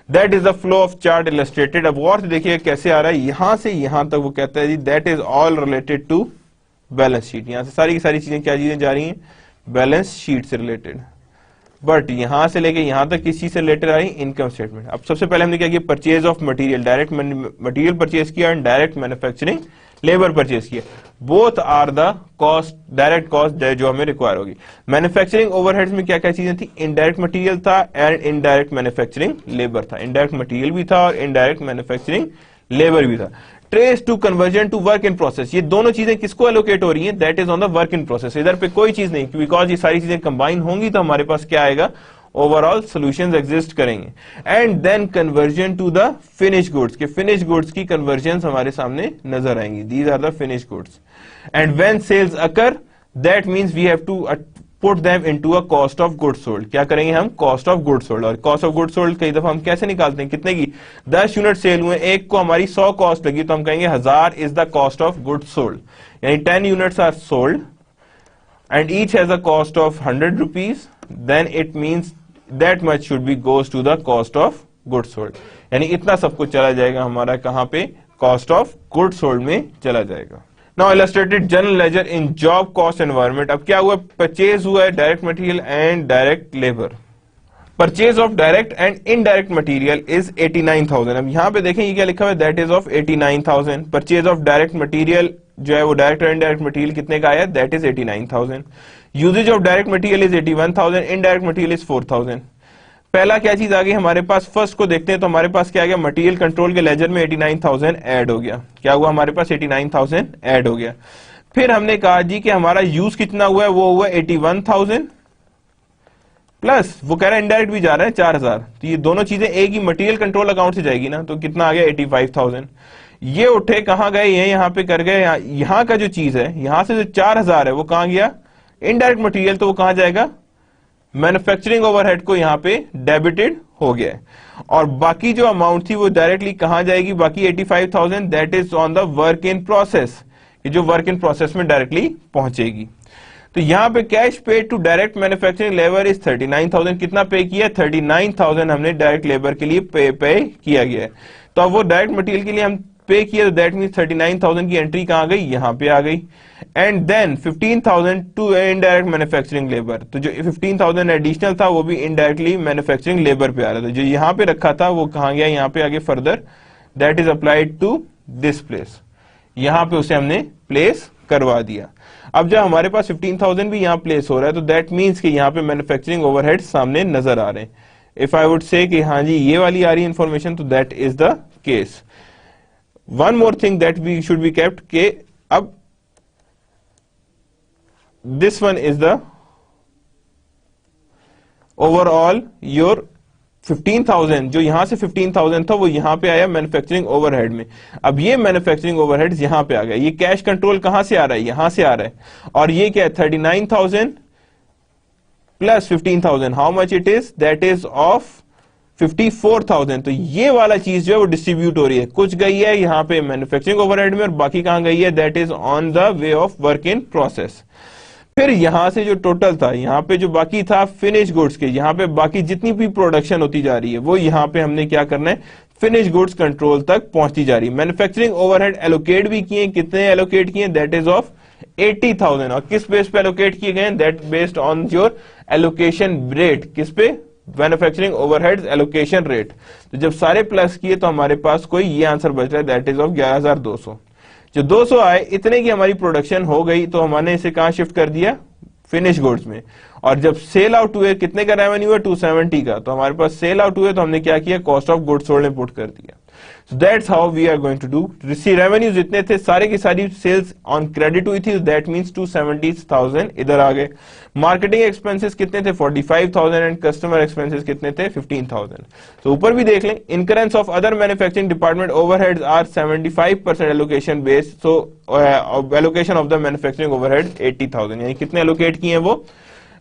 That is the flow of chart illustrated. अब और देखिए कैसे आ रहा है, यहां से यहां तक वो कहता है जी that is all related to balance sheet. यहां से सारी की सारी चीजें क्या चीजें जा रही हैं? बैलेंस शीट से रिलेटेड। बट यहां से लेके यहां तक किस चीज से रिलेटेड आ रही? Income statement. अब सबसे पहले हमने क्या किया? Purchase of material, direct material purchase किया and direct manufacturing labour purchase किया। Both are the cost, direct cost जो हमें रिक्वायर होगी। मैन्युफैक्चरिंग ओवरहेड्स में क्या क्या चीजें थी? इनडायरेक्ट मटेरियल था एंड इनडायरेक्ट मैन्युफैक्चरिंग लेबर था। इनडायरेक्ट मटेरियल भी था और इनडायरेक्ट मैन्युफैक्चरिंग लेबर भी था। Trace to conversion to work in process, ये दोनों चीजें किसको एलोकेट हो रही हैं? That is on the work in process. इधर पे कोई चीज नहीं, बिकॉज ये सारी चीजें कंबाइन होंगी तो हमारे पास क्या आएगा? ओवरऑल सॉल्यूशंस एग्जिस्ट करेंगे। And then conversion to the finish goods, के फिनिश गुड्स की कन्वर्जन हमारे सामने नजर आएंगी। These are the finish goods. And when sales occur that means we have to put them into a cost of goods sold. क्या करेंगे हम? Cost of goods sold. और कॉस्ट ऑफ गुड्स सोल्ड कई दफा हम कैसे निकालते हैं? कितने की? 10 यूनिट सेल हुए, एक को हमारी 100 कॉस्ट लगी तो हम कहेंगे 1000 is the cost of goods sold. यानी 10 units are sold and each has a cost of 100 rupees, then it means that much should be goes to the cost of goods sold। यानी इतना सब कुछ चला जाएगा हमारा कहां पे? कॉस्ट ऑफ गुड्स सोल्ड में चला जाएगा। Now illustrated general ledger in job cost environment. अब क्या हुआ? परचेज हुआ है direct material and direct labour. Purchase of direct and indirect material is 89,000। अब यहां पे देखें ये क्या लिखा हुआ है? That is of 89,000। Purchase of direct material जो है वो डायरेक्ट और इनडायरेक्ट मटेरियल कितने का आया? That is 89,000। Usages of direct material is 81,000, indirect material is 4,000। पहला क्या चीज आ गई हमारे पास? फर्स्ट को देखते हैं तो हमारे पास क्या आ गया? मटेरियल कंट्रोल के लेजर में 89,000 ऐड हो गया। क्या हुआ हमारे पास? 89,000 ऐड हो गया। फिर हमने कहा जी कि हमारा यूज कितना हुआ है? वो हुआ 81,000 प्लस वो कह रहा है इनडायरेक्ट भी जा रहा है 4,000। तो ये दोनों चीजें एक ही मटेरियल कंट्रोल अकाउंट से जाएगी ना, तो कितना आ गया? 85,000। ये उठे कहां गए? ये यहां पे कर गए। यहां का जो चीज है, यहां से जो 4,000 है वो कहां गया? Indirect material. तो वो कहां जाएगा? मैन्युफैक्चरिंग ओवरहेड को यहां पे डेबिटेड हो गया है। और बाकी जो अमाउंट थी वो डायरेक्टली कहां जाएगी? बाकी 85,000 that is on the work in process, ये जो वर्क इन प्रोसेस में डायरेक्टली पहुंचेगी। तो यहां पे cash paid to direct manufacturing labour is 39,000। कितना पे किया? 39,000 हमने डायरेक्ट लेबर के लिए पे किया गया है। तो अब वो डायरेक्ट मटेरियल के लिए हम पे किया, तो दैट मीन 39,000 की एंट्री कहां गई? यहां पे आ गई। And then 15,000 to indirect manufacturing labour. तो जो 15,000 एडिशनल था वो भी इनडायरेक्टली मैन्युफैक्चरिंग लेबर पे आ रहा था। जो यहां पे रखा था वो कहां गया? यहां पे आगे further that is applied to this place. यहां पे उसे हमने प्लेस करवा दिया। अब जब हमारे पास 15,000 भी यहां प्लेस हो रहा है तो दैट मीन्स कि यहां पे मैन्युफैक्चरिंग ओवरहेड सामने नजर आ रहे हैं। इफ आई वुड से कि हाँ जी ये वाली आ रही इंफॉर्मेशन, तो that is the case. One more thing that we should be kept के अब this one is the overall your 15,000 जो यहां से 15,000 था वो यहां पे आया मैन्युफैक्चरिंग ओवरहेड में। अब ये मैन्युफैक्चरिंग ओवरहेड्स यहां पे आ गया। ये कैश कंट्रोल कहां से आ रहा है, यहां से आ रहा है। और ये क्या है 39,000 plus 15,000, how much it is, that is of 54,000। तो ये वाला चीज जो है वो डिस्ट्रीब्यूट हो रही है, कुछ गई है यहाँ पे मैन्युफैक्चरिंग ओवरहेड में और बाकी कहां गई है, that is on the way of work in process. फिर यहां से जो टोटल था, यहां पे जो बाकी था फिनिश गुड्स के, यहां पे बाकी जितनी भी प्रोडक्शन होती जा रही है वो यहां पे हमने क्या करना है, फिनिश गुड्स कंट्रोल तक पहुंचती जा रही है। मैन्युफैक्चरिंग ओवरहेड एलोकेट भी किए, कितने एलोकेट किए, दैट इज ऑफ 80,000। और किस बेस पे एलोकेट किए गए, that based on your allocation rate. किस पे, मैन्युफैक्चरिंग ओवरहेड्स एलोकेशन रेट। तो जब सारे प्लस किए तो हमारे पास कोई ये आंसर बच रहा है, दैट इज ऑफ 11,200। जो 200 आए, इतने की हमारी प्रोडक्शन हो गई तो हमने इसे कहां शिफ्ट कर दिया, फिनिश गुड्स में। और जब सेल आउट हुए, कितने का रेवेन्यू है, 270 का, तो हमारे पास सेल आउट हुए तो हमने क्या किया, कॉस्ट ऑफ गुड्स सोल्ड में पुट कर दिया। So that's how we are going to do. Receive revenue जितने थे सारे की सारी सेल्स ऑन क्रेडिट हुई थी, दैट मींस 270,000 इधर आ गए। मार्केटिंग एक्सपेंसेस कितने थे, 45,000 एंड कस्टमर एक्सपेंसेस कितने थे, 15,000। तो ऊपर भी देख लें, incurrence of other manufacturing department overheads are 75% allocation based. So allocation of the manufacturing overhead 80,000, यानी कितने एलोकेट किए हैं वो,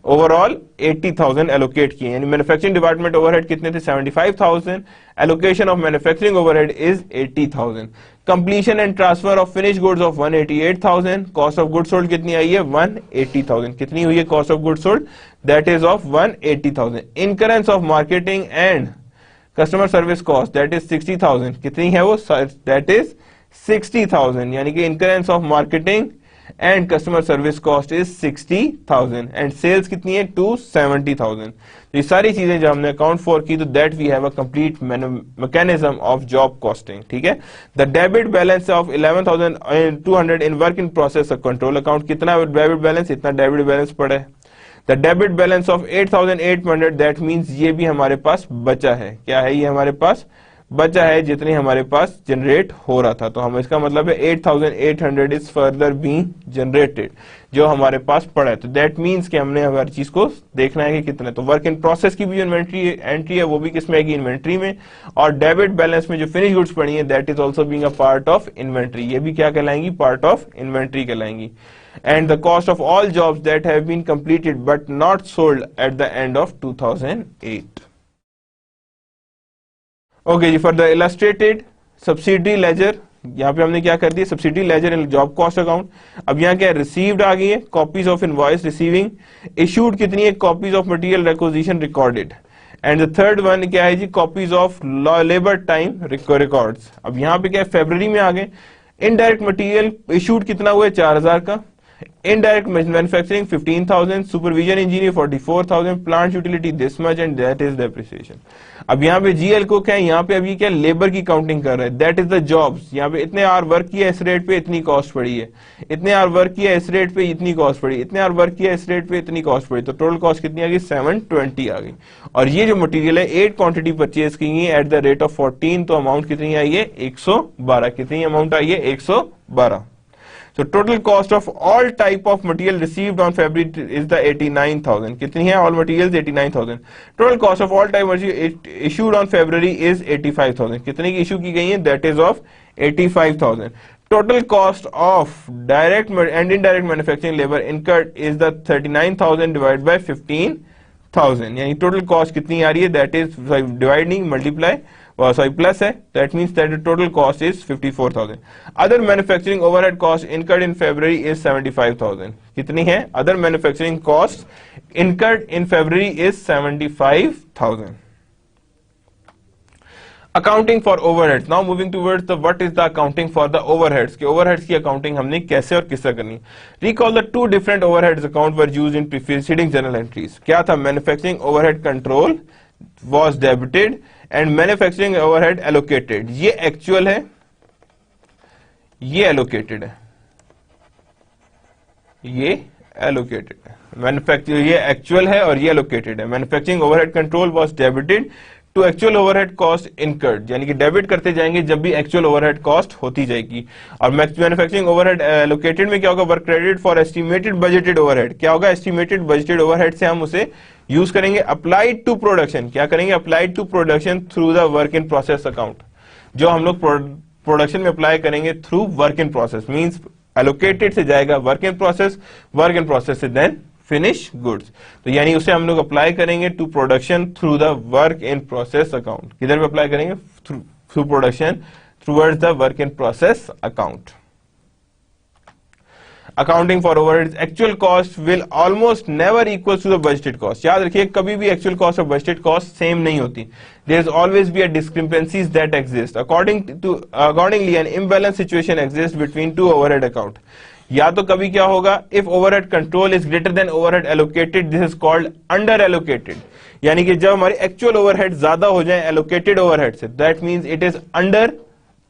ओवरऑल 80,000 एलोकेट किए। यानी मैन्युफैक्चरिंग डिपार्टमेंट ओवरहेड कितने थे, 75,000, allocation of manufacturing overhead is 80,000। Completion and transfer of finish goods of 188,000। Cost of goods sold कितनी आई है, 180,000। कितनी हुई है cost of goods sold, that is of 180,000। Incurrence of marketing and customer service cost, that is 60,000। कितनी है वो, that is 60,000। यानी कि incurrence of marketing and customer service cost is 60,000 and sales कितनी है, 270,000। तो ये सारी चीजें जो हमने अकाउंट फॉर की, तो that we have a complete mechanism of job costing. ठीक है, the debit balance of 11,200 in work in process control account, कितना डेबिट बैलेंस, इतना डेबिट बैलेंस पड़ा है। The debit balance of 8,800, that means ये भी हमारे पास बचा है। क्या है, ये हमारे पास बचा है जितनी हमारे पास जनरेट हो रहा था। तो हम इसका मतलब है 8,800 इज फर्दर बीइंग जनरेटेड, जो हमारे पास पड़ा है। तो दैट मीन्स कि हमने हर चीज को देखना है कि कितने। तो वर्क इन प्रोसेस की भी जो इन्वेंट्री एंट्री है वो भी किसमें आएगी, इन्वेंट्री में। और डेबिट बैलेंस में जो फिनिश गुड्स पड़ी है, that is also being a part of inventory. ये भी क्या कहलाएंगी, पार्ट ऑफ इन्वेंट्री कहलाएंगी। And the cost of all jobs that have been completed but not sold at the end of 2008। Okay जी, for the illustrated subsidy ledger, यहाँ पे हमने क्या कर दिया, subsidy ledger in job cost account. अब यहाँ क्या रिसीव्ड आ गई है, copies of invoice receiving. Issued कितनी है, copies of material requisition recorded. And the third one क्या है जी, copies of labour time records. अब यहाँ पे क्या है, फरवरी में आ गए। इनडायरेक्ट मटेरियल इशूड कितना हुआ है, 4,000 का। Indirect manufacturing 15,000, supervision engineer 44,000, plant utility this much and that is depreciation. अब यहाँ पे जीएल को क्या है, यहाँ पे अभी क्या लेबर की काउंटिंग कर रहा है, दैट इज द जॉब्स। यहाँ पे इतने आवर वर्क किया इस रेट पे इतनी कॉस्ट पड़ी है, इतने आवर वर्क किया इस रेट पे इतनी कॉस्ट पड़ी, इतने आवर वर्क किया इस रेट पे इतनी कॉस्ट पड़ी। तो टोटल कॉस्ट कितनी आ गई, 720 आ गई। और ये जो मटेरियल है 8 क्वांटिटी परचेज की है एट द रेट ऑफ 14, तो अमाउंट कितनी आई है, 112। कितनी अमाउंट आई है, 112। So total cost of all type of material received on February is the 89,000. कितनी है, all materials 89,000. Total cost of all type material issued on February is 85,000. कितने की इशू की गई है, that is of 85,000. Total cost of direct and indirect manufacturing labor incurred is the 39,000 divided by 15,000. यानी total cost कितनी आ रही है, that is dividing multiply plus है, that means that the total cost is 54,000. Other manufacturing overhead cost incurred in February is 75,000. कितनी है, other manufacturing costs incurred in February is 75,000. Accounting for overheads. Now moving towards the what is the accounting for the overheads. कि overheads की accounting हमने कैसे और किस तरह करनी। Recall the two different overheads account were used in preceding journal entries. क्या था, manufacturing overhead control was debited and manufacturing overhead allocated. ये एक्चुअल है, ये एलोकेटेड है, ये एलोकेटेड है। मैन्युफैक्चर ये एक्चुअल है और ये एलोकेटेड है। Manufacturing overhead control was debited to actual overhead cost incurred, यानी कि डेबिट करते जाएंगे जब भी एक्चुअल ओवरहेड कॉस्ट होती जाएगी। और मैन्युफैक्चरिंग ओवरहेड एलोकेटेड में क्या होगा, work credit for estimated budgeted overhead, क्या होगा, एस्टिमेटेड बजटेड ओवरहेड से हम उसे यूज करेंगे। अप्लाइड टू प्रोडक्शन, क्या करेंगे, applied to production through the work in process account, जो हम लोग प्रोडक्शन में अप्लाई करेंगे through work in process, means allocated से जाएगा work in process, work in process से देन फिनिश गुड्स, तो यानी उसे हम लोग अप्लाई करेंगे to production through the work in process account. किधर पे अप्लाई करेंगे, थ्रू प्रोडक्शन थ्रूवर्ड्स the work in process account. Accounting for overheads, actual cost will almost never equal to the budgeted cost. याद रखिए कभी भी एक्चुअल कॉस्ट और budgeted cost same नहीं होती। There is always be a discrepancies that exist accordingly an imbalance situation exist between two overhead account. या तो कभी क्या होगा, if overhead control is greater than overhead allocated, this is called under allocated, यानी कि जब हमारे एक्चुअल ओवरहेड ज्यादा हो जाए एलोकेटेड ओवरहेड से, that means it is under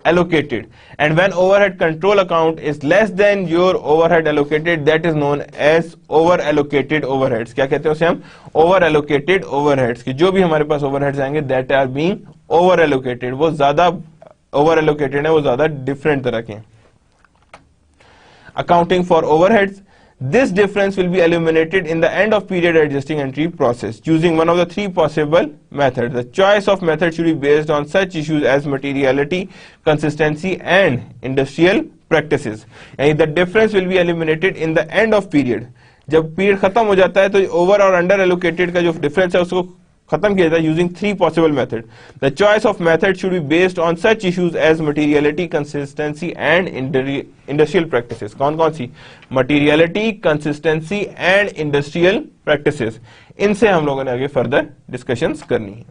allocated, and when overhead control account is less than your overhead allocated, that is known as over allocated overheads। क्या कहते हैं उसे हम, over allocated overheads, कि जो भी हमारे पास overheads आएंगे that are being over allocated, वो ज्यादा over allocated है, वो ज्यादा different तरह के। accounting for overheads, this difference will be eliminated in the end of period adjusting entry process using one of the three possible methods. The choice of method should be based on such issues as materiality, consistency and industrial practices. यानी the difference will be eliminated in the end of period. जब period खत्म हो जाता है तो over और under allocated का जो डिफरेंस है उसको खत्म किया जाता है using three possible method. The choice of method should be based on such issues as materiality, consistency and industrial practices. कौन कौन सी, materiality, consistency and industrial practices, इनसे हम लोगों ने आगे फर्दर डिस्कशंस करनी है।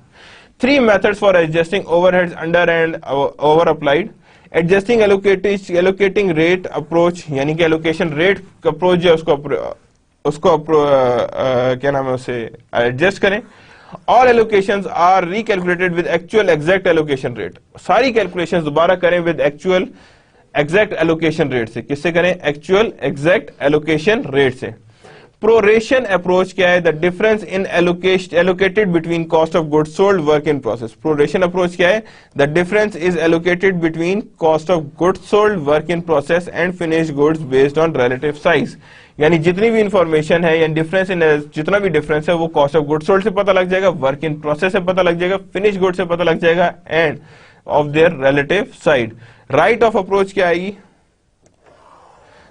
Three methods for adjusting overheads under and over applied. Adjusting allocating rate approach, यानी कि एलोकेशन रेट अप्रोच जो उसको क्या नाम है उसे एडजस्ट करें। All allocations are recalculated with actual exact allocation rate। सारी कैलकुलेशन दोबारा करें with actual exact allocation rate से। किससे करें, actual exact allocation rate से। प्रोरेशन अप्रोच क्या है, the difference in allocated between cost of goods sold work in process. Proration approach क्या है, the difference is allocated between cost of goods sold work in process and finished goods based on relative size. यानी जितनी भी information है या difference in जितना भी difference है वो कॉस्ट ऑफ गुड्स सोल्ड से पता लग जाएगा, वर्क इन प्रोसेस से पता लग जाएगा, फिनिश गुड से पता लग जाएगा end of their relative side. Write off approach क्या आएगी,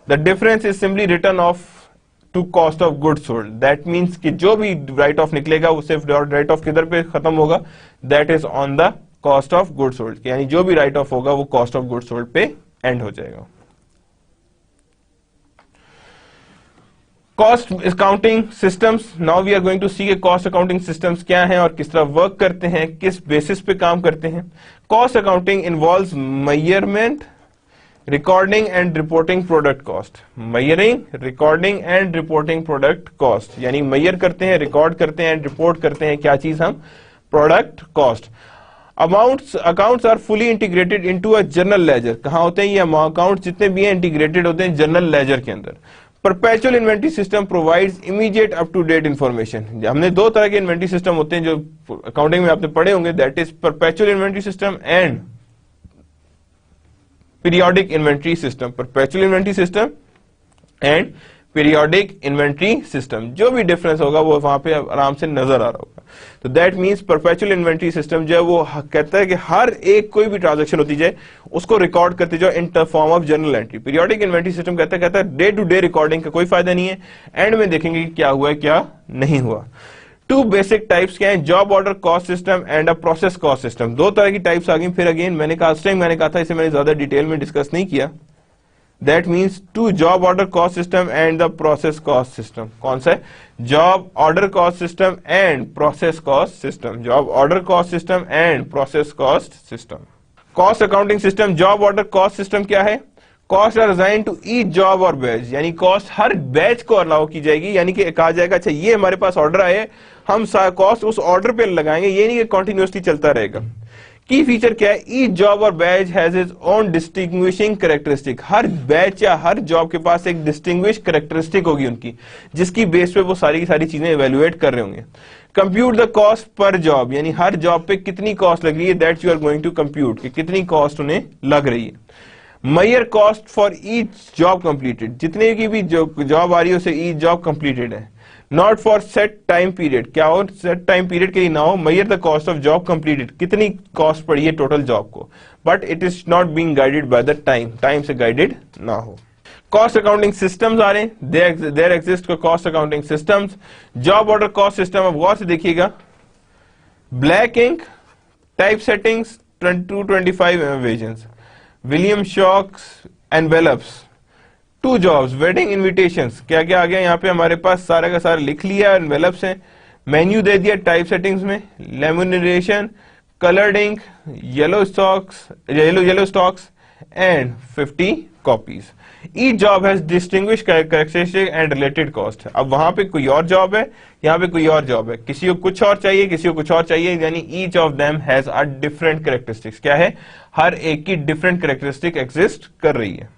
the difference is simply return of to cost of goods sold. That means कि जो भी राइट ऑफ निकलेगा वो सिर्फ राइट ऑफ किधर पे खत्म होगा, that is on the cost of goods sold, यानी जो भी राइट ऑफ होगा वो कॉस्ट ऑफ गुड्स सोल्ड पे एंड हो जाएगा। Cost accounting systems, now we are going to see के कॉस्ट अकाउंटिंग सिस्टम्स क्या हैं और किस तरह वर्क करते हैं, किस बेसिस पे काम करते हैं। Cost accounting involves measurement, recording and reporting product cost. Measuring, recording and reporting product cost, यानी मेजर करते हैं, रिकॉर्ड करते हैं एंड रिपोर्ट करते हैं क्या चीज हम, product cost. Accounts are fully integrated into a general ledger. कहां होते हैं ये अकाउंट, जितने भी हैं इंटीग्रेटेड होते हैं जनरल लेजर के अंदर। Perpetual inventory system provides immediate up to date information. हमने दो तरह के इन्वेंट्री सिस्टम होते हैं जो अकाउंटिंग में आपने पढ़े होंगे, that is perpetual inventory system and periodic inventory system. Perpetual inventory system and periodic inventory system, जो भी डिफरेंस होगा वो वहां पे आराम से नजर आ रहा होगा। तो that means perpetual inventory system जो है वो कहता है कि हर एक कोई भी ट्रांजैक्शन होती जाए उसको रिकॉर्ड करते जाओ in form of journal entry. Periodic inventory system कहता है डे टू डे रिकॉर्डिंग का कोई फायदा नहीं है, एंड में देखेंगे क्या हुआ है क्या नहीं हुआ। टू बेसिक टाइप्स क्या है, job order cost system and a process cost system. दो तरह की टाइप्स आ गई। फिर अगेन मैंने कहा था, इसे मैंने ज्यादा डिटेल में डिस्कस नहीं किया। That means two job order cost system and the process cost system। कौन सा है, job order cost system and process cost system। job order cost system and process cost system। cost accounting system, job order cost system क्या है, cost are assigned to each job और batch, यानी cost हर batch को allow की जाएगी। यानी कि कहा जाएगा अच्छा ये हमारे पास ऑर्डर आए, हम कॉस्ट उस ऑर्डर पे लगाएंगे, ये नहीं कि कंटिन्यूअसली चलता रहेगा। की फीचर क्या है? ईच जॉब और batch has its own distinguishing characteristic. Her batch या हर जॉब के पास एक डिस्टिंग्विश कैरेक्टरिस्टिक होगी उनकी, जिसकी बेस पे वो सारी की सारी चीजें इवेल्युएट कर रहे होंगे। Compute the cost per job, यानी हर जॉब पे कितनी कॉस्ट लग रही है, that you are going to compute कि कितनी कॉस्ट उन्हें लग रही है। Measure cost for each job completed, जितने की भी जॉब आ रही है उसे ईच जॉब कंप्लीटेड है। Not for set time period, क्या हो सेट टाइम पीरियड के लिए ना हो, measure the cost of job completed, कितनी कॉस्ट पड़ी है टोटल जॉब को, but it is not being guided by the time, time से गाइडेड ना हो। कॉस्ट अकाउंटिंग सिस्टम्स आ रहे हैं, there exist cost accounting systems. Job order cost system, अब गौर से देखिएगा, ब्लैक इंक, टाइप सेटिंग्स, 225 वेजेंस, William shocks, envelopes, 2 jobs, wedding invitations, क्या क्या आ गया यहाँ पे हमारे पास, सारा का सारा लिख लिया, एनवेलप्स हैं, मेन्यू दे दिया टाइप सेटिंग्स में, lamination, coloured ink, yellow stocks and 50 copies. Each job has distinguish characteristic and related cost. अब वहां पे कोई और जॉब है, यहाँ पे कोई और जॉब है, किसी को कुछ और चाहिए, किसी को कुछ और चाहिए, यानी each of them has a different characteristics. क्या है? हर एक की डिफरेंट कैरेक्टरिस्टिक एग्जिस्ट कर रही है।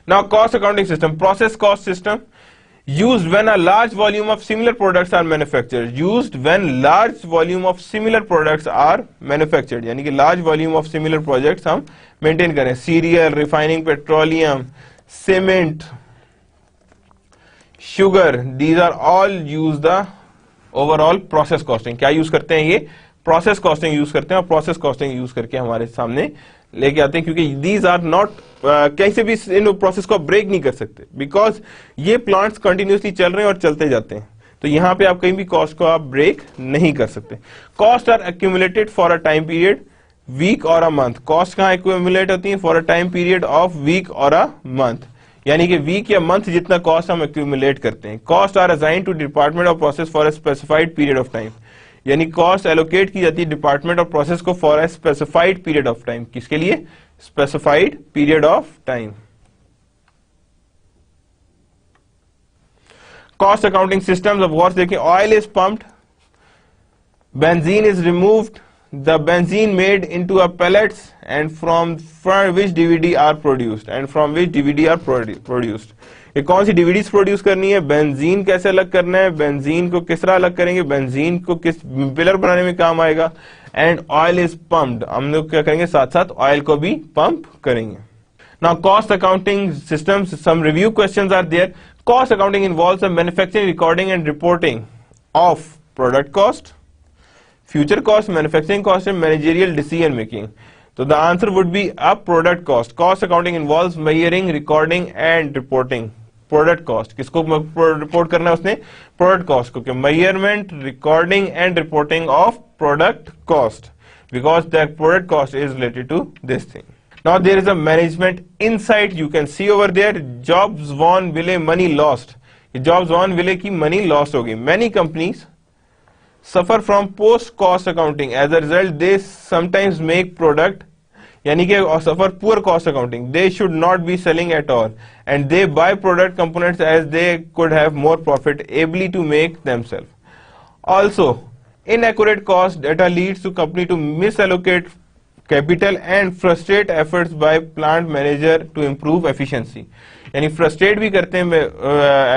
Now, cost accounting system, process cost system, used when a large volume of similar products are manufactured. Used when large volume of similar products are manufactured. यानी कि large volume of similar projects हम maintain करें. Cereal, refining petroleum, cement, sugar. These are all use the overall process costing. क्या use करते हैं ये? Process costing use करते हैं, और process costing use करके हमारे सामने लेके आते हैं, क्योंकि दीज आर नॉट कहीं से भी इन प्रोसेस को ब्रेक नहीं कर सकते, बिकॉज ये प्लांट्स कंटिन्यूसली चल रहे हैं और चलते जाते हैं, तो यहां पे आप कहीं भी कॉस्ट को आप ब्रेक नहीं कर सकते। Cost are accumulated for a time period, week और अ मंथ। कॉस्ट कहां एक्यूमुलेट होती है? For a time period of week और अ मंथ, यानी कि वीक या मंथ जितना कॉस्ट हम एक्यूमुलेट करते हैं। Cost are assign to department of process for a specified period of time, यानी कॉस्ट एलोकेट की जाती है डिपार्टमेंट ऑफ प्रोसेस को for a specified period of time. किसके लिए? Specified period of time. Cost accounting systems, of course देखिए, oil is pumped, benzene is removed, the benzene made into a pellets and from which DVD are produced and from which DVD are produced। ये कौन सी DVDs produce करनी है, benzene कैसे अलग करना है, benzene को किस तरह अलग करेंगे, बेंजीन को किस पिलर बनाने में काम आएगा, एंड ऑयल इज पंप्ड, हम लोग क्या करेंगे साथ साथ ऑयल को भी पंप करेंगे। Now cost accounting systems, some review questions are there. Cost accounting involves the manufacturing, recording and reporting of product cost, future cost, manufacturing cost and managerial decision making. So the answer would be a product cost. Cost accounting involves measuring, recording and reporting product cost. किसको report करना है उसने? Product cost को, measurement, recording and reporting of product cost, because that product cost is related to this thing. Now there is a management insight you can see over there. Jobs won Vile money lost. Jobs won विले की money lost होगी. Many companies suffer from post cost accounting, as a result they sometimes make product, यानी कि suffer poor cost accounting, they should not be selling at all and they buy product components as they could have more profit ably to make themselves. Also inaccurate cost data leads to company to misallocate capital and frustrate efforts by plant manager to improve efficiency, यानी frustrate भी करते हैं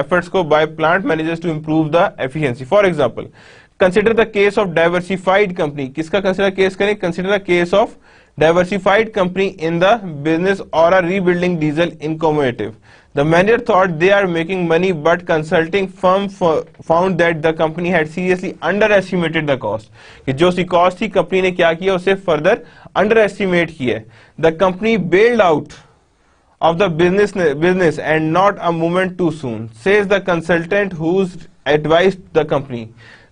efforts को by plant managers to improve the efficiency. For example, consider the case of diversified company. किसका consider case करें? Consider the case of diversified company in the business or a rebuilding diesel incommodity. The manager thought they are making money, but consulting firm found that the company had seriously underestimated the cost. कि जो सी cost थी company ने क्या किया, उसे further underestimate किया। The company bailed out of the business and not a moment too soon, says the consultant who's advised the company.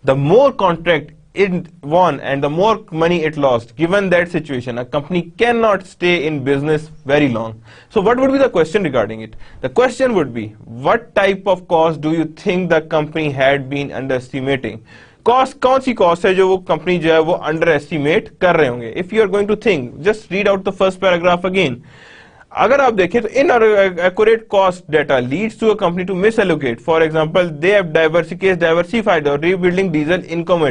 The more contract it won and the more money it lost. Given that situation, a company cannot stay in business very long. So what would be the question regarding it? The question would be, what type of cost do you think the company had been underestimating? Cost, कौन सी cost है जो वो company जो है वो underestimate कर रहे होंगे? If you are going to think, just read out the first paragraph again. अगर आप देखें तो inaccurate cost data leads to a company to misallocate. For example, they have diversified or rebuilding diesel income.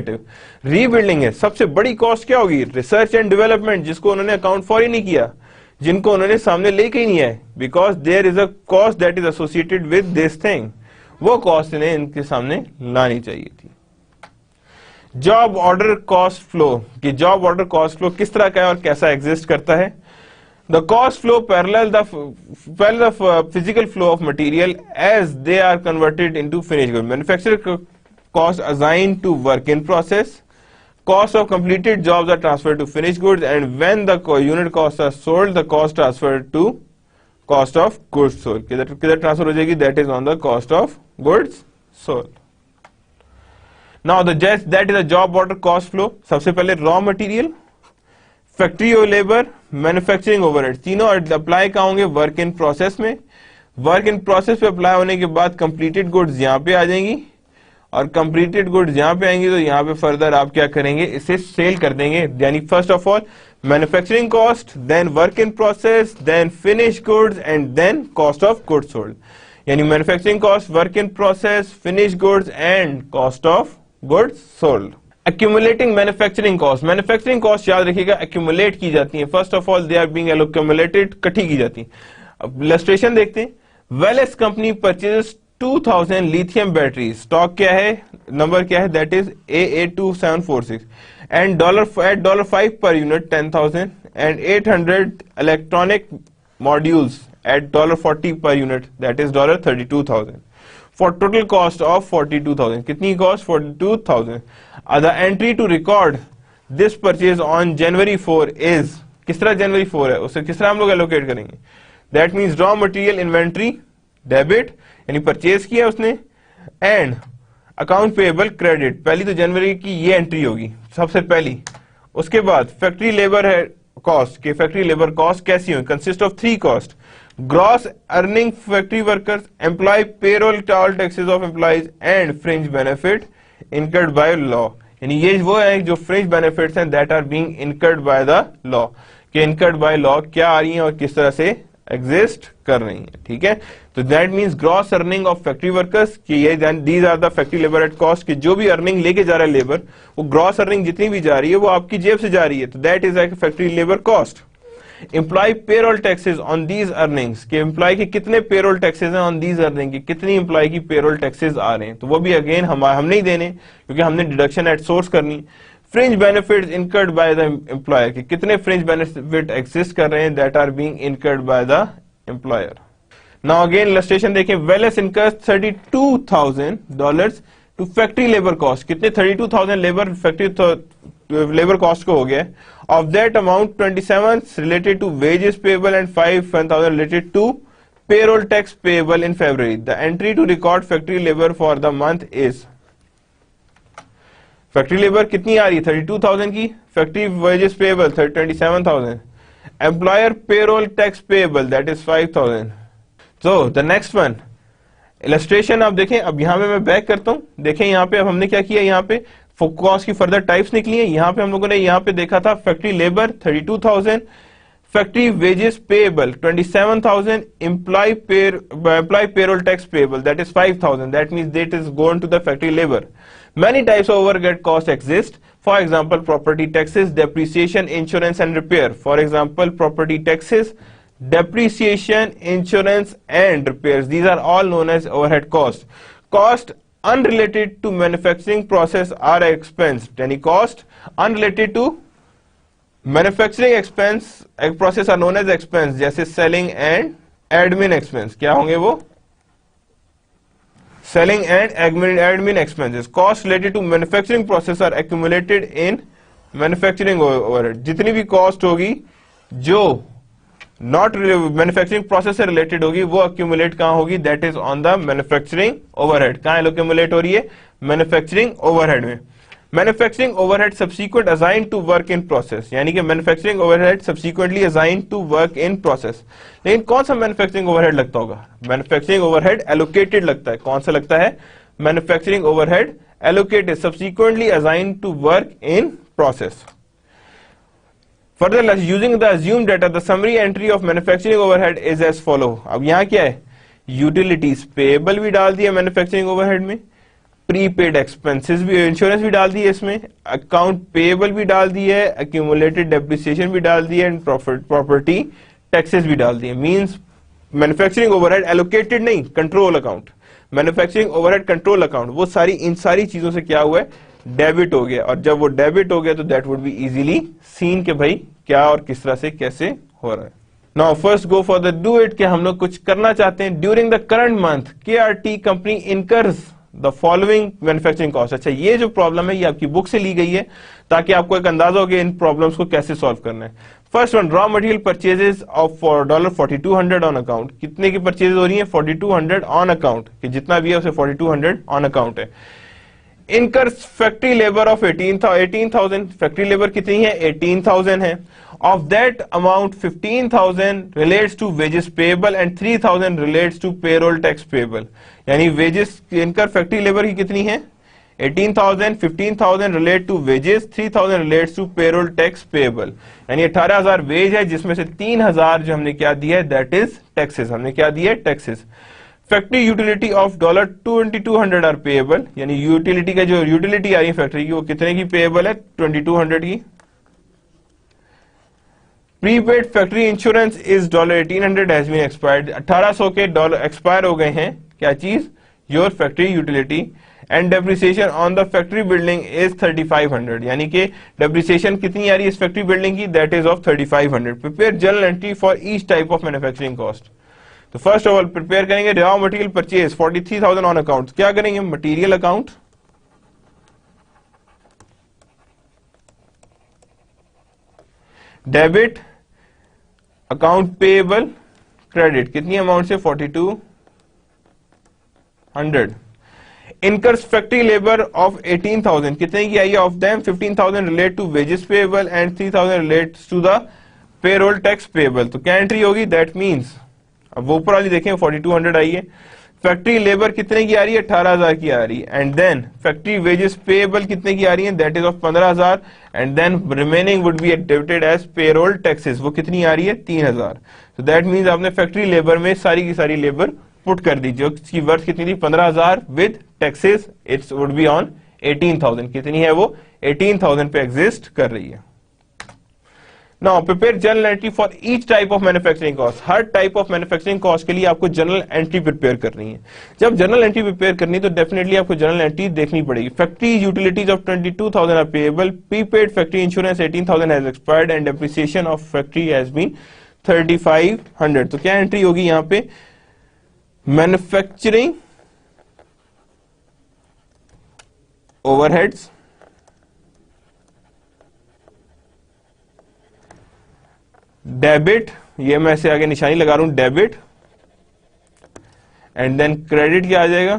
Rebuilding है सबसे बड़ी cost क्या होगी? Research and development, जिसको उन्होंने अकाउंट फॉर ही नहीं किया, जिनको उन्होंने सामने लेके ही नहीं आए, because there is a cost that is associated with this thing, वो कॉस्ट इन्हें इनके सामने लानी चाहिए थी। जॉब ऑर्डर कॉस्ट फ्लो, कि जॉब ऑर्डर कॉस्ट फ्लो किस तरह का है और कैसा एग्जिस्ट करता है। The cost flow parallel the physical flow of material as they are converted into finished goods. Manufacturer cost assigned to work in process. Cost of completed jobs are transferred to finished goods, and when the unit costs are sold, the cost transferred to cost of goods sold. किधर transfer हो जाएगी? That is on the cost of goods sold. Now that is a job order cost flow. सबसे पहले raw material, factory और labour, manufacturing overhead, तीनों apply कहाँ होंगे? Work in process में। वर्क इन प्रोसेस पे अप्लाई होने के बाद कंप्लीटेड गुड्स यहाँ पे आ जाएंगी, और कंप्लीटेड गुड्स यहाँ पे आएंगी तो यहाँ पे फर्दर आप क्या करेंगे? इसे सेल कर देंगे। यानी first of all manufacturing cost, then work in process, then finish goods, and then cost of goods sold. यानी manufacturing cost, work in process, finish goods and cost of goods sold. Accumulating manufacturing cost, manufacturing cost याद रखिएगा accumulate की जाती है। First of all they are being accumulated, इकट्ठी की जाती है। अब इलस्ट्रेशन देखते हैं। Wallace company purchases 2000 lithium battery, stock क्या है, नंबर क्या है? That is AA2746, and at $5 per unit 10,000, and 800 electronic modules at $40 per unit, that is $32,000, for total cost of 42,000. कितनी cost? 42,000. The entry to record this purchase on January 4 is, किस तरह January 4 है उसे किस तरह हम लोग एलोकेट करेंगे? That means raw material inventory debit, यानी परचेज किया उसने, एंड अकाउंट पेएबल क्रेडिट। पहली तो जनवरी की ये एंट्री होगी सबसे पहली। उसके बाद फैक्ट्री लेबर है कॉस्ट, के फैक्ट्री लेबर कॉस्ट कैसी होगी? Consist of 3 cost: gross earning factory workers, employ payroll, toll taxes of employees, and fringe benefit incurred by law. यानी ये वो है जो फ्रिंज बेनिफिट्स हैं that are being incurred by the law, के incurred by law क्या आ रही हैं और किस तरह से एग्जिस्ट कर रही हैं। ठीक है, तो that means gross earning of factory workers, कि ये these are the factory labour at cost, कि जो भी अर्निंग लेके जा रहा है लेबर, वो ग्रॉस अर्निंग जितनी भी जा रही है वो आपकी जेब से जा रही है, तो that is like factory labour cost. Employ payroll taxes on these earnings, के एम्प्लॉय के कितने पेरोल टैक्सेस हैं ऑन दीज अर्निंग, की कितनी एम्प्लॉय की पेरोल टैक्सेस आ रहे हैं, तो वो भी अगेन हम नहीं देने क्योंकि हमने डिडक्शन एट सोर्स करनी। Fringe benefits incurred by the employer, कि कितने फ्रिंज बेनिफिट एग्जिस्ट कर रहे हैं that are being incurred by the employer. Now again illustration देखें, Wallace incurs $32,000 to factory labour cost, कितने 32,000 लेबर फैक्ट्री लेबर कॉस्ट को हो गया। Of that amount 27 related to wages payable and 5,000 related to payroll tax payable in February. The entry to record factory labour for the month is, factory labour कितनी आ रही है 32,000 की, factory wages payable 27,000, employer payroll tax payable that is 5,000। So the next one illustration आप देखें, अब यहां पे मैं बैक करता हूं, देखें यहां पे अब हमने क्या किया, यहां पे कॉस्ट की फर्दर टाइप्स निकली है। यहां पे हम लोगों ने यहां पे देखा था factory labour 32,000, factory wages payable 27,000, employ payroll tax payable that is 5,000, that means that is going to the factory labour. Many types of overhead costs exist. For example, property taxes, depreciation, insurance, and repair. For example, property taxes, depreciation, insurance, and repairs. These are all known as overhead costs. Cost unrelated to manufacturing process are expensed. Any cost unrelated to manufacturing expense process are known as expense. जैसे selling and admin expense. क्या होंगे वो? Selling and admin expenses. Costs related to manufacturing process are accumulated in manufacturing overhead. जितनी भी cost होगी जो not manufacturing process से related होगी वो accumulate कहाँ होगी? That is on the manufacturing overhead. कहाँ accumulate हो रही है? Manufacturing overhead में। Manufacturing overhead subsequent assigned to work in process, यानी कि manufacturing overhead subsequently assigned to work in process। लेकिन कौन सा manufacturing overhead लगता होगा? Manufacturing overhead allocated लगता है। कौन सा लगता है? Manufacturing overhead allocated subsequently assigned to work in process। Further, using the assumed data, the summary entry of manufacturing overhead is as follow. अब यहाँ क्या है, यूटिलिटीज पेएबल भी डाल दिया मैन्युफैक्चरिंग ओवरहेड में, प्रीपेड एक्सपेंसेस भी, इंश्योरेंस भी डाल दिया इसमें, अकाउंट पेएबल भी डाल दिया है, एक्यूमुलेटेड डेप्रिसिएशन भी डाल दिया एंड प्रॉपर्टी टैक्सेस भी डाल दिए. मींस मैन्युफैक्चरिंग ओवरहेड एलोकेटेड नहीं, control account, manufacturing overhead control account, वो सारी इन सारी चीजों से क्या हुआ है, डेबिट हो गया. और जब वो डेबिट हो गया तो that would be easily seen के भाई क्या और किस तरह से कैसे हो रहा है. Now first go for the do it, कि हम लोग कुछ करना चाहते हैं. During the current month KRT company incurs the following manufacturing cost. अच्छा, ये जो प्रॉब्लम है ये आपकी बुक से ली गई है ताकि आपको एक अंदाजा हो कि इन प्रॉब्लम्स को कैसे सॉल्व करना है. First one, raw material purchases of $4200 on account. कितने की परचेज हो रही है, 4200 ऑन अकाउंट, कि जितना भी है उसे 4200 ऑन अकाउंट है. Incurs factory labour of 18,000. Factory labour कितनी है, 18,000 है. Of that amount 15,000 relates to wages payable and 3,000 relates to payroll tax payable. यानी वेजेस इनकर फैक्ट्री लेबर की कितनी है, 18,000, 15,000 relate to wages, 3,000 relates to payroll tax payable. यानी 18,000 veg है, जिसमें से 3,000 जो हमने क्या दिया है, दैट इज टैक्सेस. हमने क्या दिया है, taxes. Factory utility of $2200 are payable. यानी यूटिलिटी का जो यूटिलिटी आ रही है फैक्ट्री की, वो कितने की पेएबल है, 2200 की. Prepaid factory insurance is $1,800 has been expired. 1800 के डॉलर एक्सपायर हो गए हैं, क्या चीज, your factory utility. And depreciation on the factory building is 3,500. यानी कि डेप्रिसिएशन कितनी आ रही है इस फैक्ट्री बिल्डिंग की, that is of 3,500. Prepare journal entry for each type of manufacturing cost. तो फर्स्ट ऑफ ऑल प्रिपेयर करेंगे raw material purchase 43,000 on account. क्या करेंगे, material account, debit, account payable, credit. कितनी अमाउंट से, 4200. Incurs factory labour of 18,000. कितने की आई है, of them 15,000 relate to wages payable and 3,000 relates to the payroll tax payable. तो क्या एंट्री होगी, दैट मींस, अब वो ऊपर वाली देखें 4200 आई है. फैक्ट्री लेबर कितने की आ रही है, 18,000 की आ रही है. And then factory wages payable कितने की आ रही है, that is of 15,000. And then remaining would be debited as payroll taxes. वो कितनी आ रही है, 3,000. तो दैट मींस आपने फैक्ट्री लेबर में सारी की सारी लेबर पुट कर दी, जो इसकी वर्थ कितनी थी, 15,000 with taxes. It's would be on 18,000. कितनी है वो, 18,000 पे एग्जिस्ट कर रही है. Now prepare journal entry for each type of manufacturing cost. Her type of manufacturing cost के लिए आपको जर्नल एंट्री प्रिपेयर करनी है. जब जर्नल एंट्री प्रिपेयर करनी है तो डेफिनेटली आपको जर्नल एंट्री देखनी पड़ेगी. Factory utilities of 22,000 are payable. Prepaid factory insurance 18,000 has expired and depreciation of factory has been 3,500. तो क्या एंट्री होगी यहां पे, मैन्युफैक्चरिंग ओवरहेड्स, डेबिट, ये मैं ऐसे आगे निशानी लगा रहा हूं, डेबिट. एंड देन क्रेडिट क्या आ जाएगा,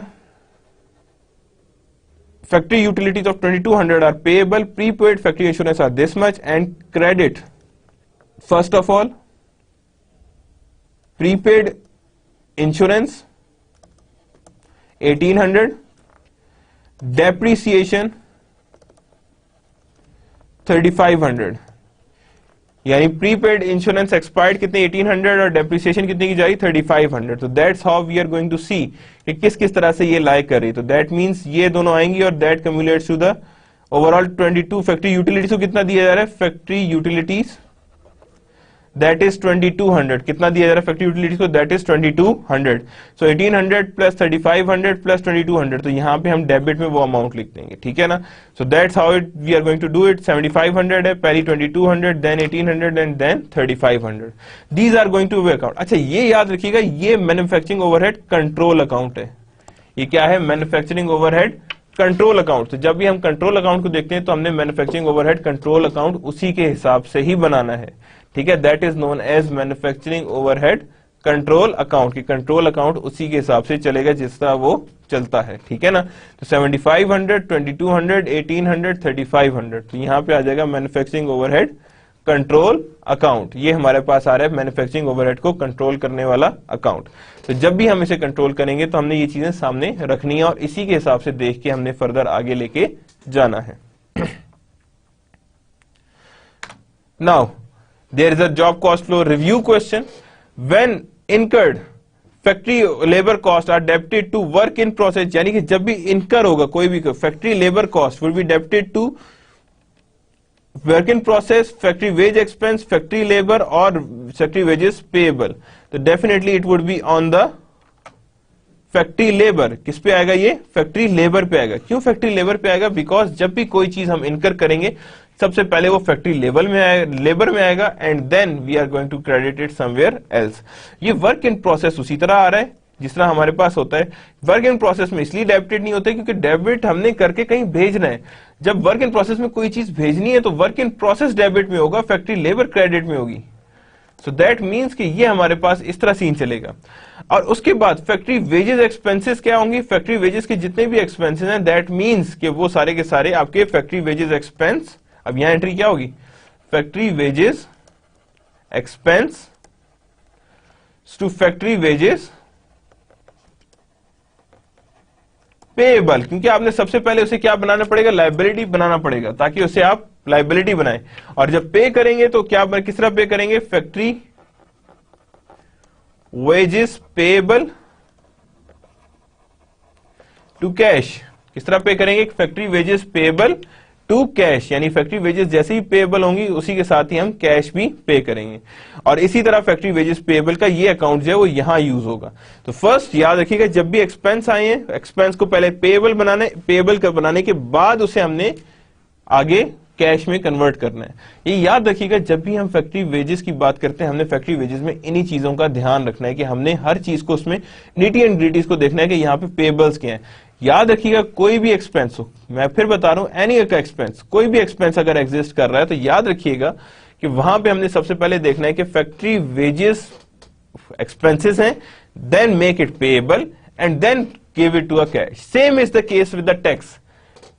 factory utilities of 2200 are payable. Prepaid factory insurance are this much. And credit, first of all prepaid insurance 1800, depreciation 3,500. यानी प्रीपेड इंश्योरेंस एक्सपायर्ड कितने, 1800, और डेप्रिसिएशन कितने की जा रही, 3,500. तो that's how we are going to see कि किस किस तरह से ये लाई कर रही. तो दैट मींस ये दोनों आएंगी और that cumulates to the overall 22. Factory utilities को कितना दिया जा रहा है, फैक्ट्री यूटिलिटीज दैट इज 2200. कितना दिया जा रहा है फैक्ट्री यूटिलिटीज को, that is 2200. So 1800 plus 3,500 plus 2200. तो यहां पे हम डेबिट में वो अमाउंट लिख देंगे, ठीक है ना. So that's how it we are going to do it. 7,500 है, पहली 2200, then 1800 and then 3,500. These are going to account. अच्छा, ये याद रखिएगा, ये मैन्युफैक्चरिंग ओवरहेड कंट्रोल अकाउंट है. ये क्या है, मैन्युफैक्चरिंग ओवरहेड कंट्रोल अकाउंट. तो जब भी हम कंट्रोल अकाउंट को देखते हैं तो हमने मैन्युफैक्चरिंग ओवरहेड कंट्रोल अकाउंट उसी के हिसाब से ही बनाना है, ठीक है. That is known as manufacturing overhead control account. की कंट्रोल अकाउंट उसी के हिसाब से चलेगा जिस तरह वो चलता है, ठीक है ना. तो 7,500, 2,200, 1,800, 3,500. तो यहां पे आ जाएगा मैन्युफैक्चरिंग ओवरहेड कंट्रोल अकाउंट. ये हमारे पास आ रहा है मैन्युफैक्चरिंग ओवरहेड को कंट्रोल करने वाला अकाउंट. तो जब भी हम इसे कंट्रोल करेंगे तो हमने ये चीजें सामने रखनी है और इसी के हिसाब से देख के हमने फर्दर आगे लेके जाना है. Now there is a job cost flow review question, when incurred factory labour cost are debited to work in process, यानी कि जब भी इनकर होगा कोई भी factory labour cost will be debited to work in process, factory wage expense, factory labour और factory wages payable, तो definitely it would be on the factory labour. किस पे आएगा ये? फैक्ट्री लेबर पे आएगा। क्यों फैक्ट्री लेबर पे आएगा? बिकॉज जब भी कोई चीज हम इनकर करेंगे सबसे पहले वो फैक्ट्री लेवल में आएगा, लेबर में आएगा, and then we are going to credit it somewhere else. ये वर्क इन प्रोसेस उसी तरह आ रहा है जिस तरह हमारे पास होता है। वर्क इन प्रोसेस में इसलिए डेबिटेड नहीं होते क्योंकि डेबिट हमने करके कहीं भेजना है। जब वर्क इन प्रोसेस में कोई चीज भेजनी है तो वर्क इन प्रोसेस डेबिट में होगा, फैक्ट्री लेबर क्रेडिट में होगी। सो दैट मीन्स कि ये हमारे पास इस तरह सीन चलेगा। और उसके बाद फैक्ट्री वेजेस एक्सपेंसेस क्या होंगी? फैक्ट्री वेजेस के जितने भी एक्सपेंसेस हैं, दैट मीन्स कि वो सारे के सारे आपके फैक्ट्री वेजेस एक्सपेंस। अब यहां एंट्री क्या होगी? Factory wages expense to factory wages payable, क्योंकि आपने सबसे पहले उसे क्या बनाना पड़ेगा? लायबिलिटी बनाना पड़ेगा, ताकि उसे आप लायबिलिटी बनाएं। और जब पे करेंगे तो क्या किस तरह पे करेंगे? Factory wages payable to cash. किस तरह पे करेंगे? Factory wages payable to cash, यानी फैक्ट्री वेजेस जैसे ही पेएबल होंगी उसी के साथ ही हम कैश भी पे करेंगे। और इसी तरह फैक्ट्री वेजेस पेएबल का ये अकाउंट जो है वो यहां यूज होगा। तो फर्स्ट याद रखिएगा, जब भी एक्सपेंस आए हैं, एक्सपेंस को पहले पेएबल बनाने के बाद उसे हमने आगे कैश में कन्वर्ट करना है। ये याद रखिएगा, जब भी हम फैक्ट्री वेजेस की बात करते हैं हमने फैक्ट्री वेजेस में इन्हीं चीजों का ध्यान रखना है कि हमने हर चीज को उसमें नीटी एंड ग्रिटीज को देखना है कि यहाँ पे पेबल्स क्या है। याद रखिएगा, कोई भी एक्सपेंस हो, मैं फिर बता रहा हूं, एनी का एक्सपेंस, कोई भी एक्सपेंस अगर एग्जिस्ट कर रहा है तो याद रखिएगा कि वहां पे हमने सबसे पहले देखना है कि फैक्ट्री वेजेस एक्सपेंसेस हैं, then make it payable and then give it to a cash. Same is the case with the tax.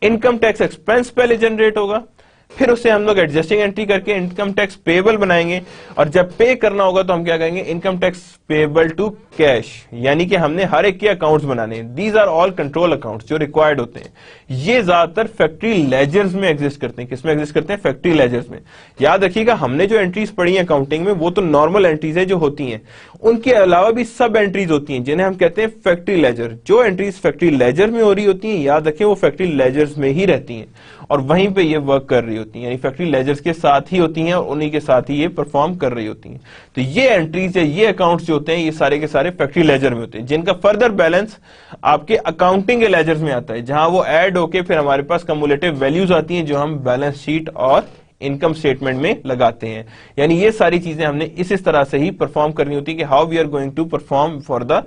Income tax expense पहले जनरेट होगा, फिर उसे हम लोग एडजस्टिंग एंट्री करके इनकम टैक्स पेएबल बनाएंगे, और जब पे करना होगा तो हम क्या कहेंगे? Income tax payable to cash, यानी कि हमने हर एक के अकाउंट्स बनाने हैं। These are all control accounts जो रिक्वायर्ड होते हैं। ये ज्यादातर फैक्ट्री लेजर्स में एग्जिस्ट करते हैं। किसमें एग्जिस्ट करते हैं? फैक्ट्री लेजर्स में। याद रखिएगा, हमने जो एंट्रीज पढ़ी है अकाउंटिंग में वो तो नॉर्मल एंट्रीज है जो होती हैं, उनके अलावा भी सब एंट्रीज होती हैं जिन्हें हम कहते हैं फैक्ट्री लेजर। जो एंट्रीज फैक्ट्री लेजर में हो रही होती हैं, याद रखें वो फैक्ट्री लेजर्स में ही रहती हैं और वहीं पे ये वर्क कर रही होती हैं, यानी फैक्ट्री लेजर्स के साथ ही होती हैं और उन्हीं के साथ ही ये परफॉर्म कर रही होती हैं। तो ये एंट्रीज या ये अकाउंट्स जो होते हैं ये सारे के सारे फैक्ट्री लेजर में होते हैं, जिनका फर्दर बैलेंस आपके अकाउंटिंग के लेजर्स में आता है, जहां वो ऐड होके फिर हमारे पास कम्युलेटिव वैल्यूज आती हैं जो हम बैलेंस शीट और इनकम स्टेटमेंट में लगाते हैं। यानी ये सारी चीजें हमने इस तरह से ही परफॉर्म करनी होती है कि how we are going to perform for the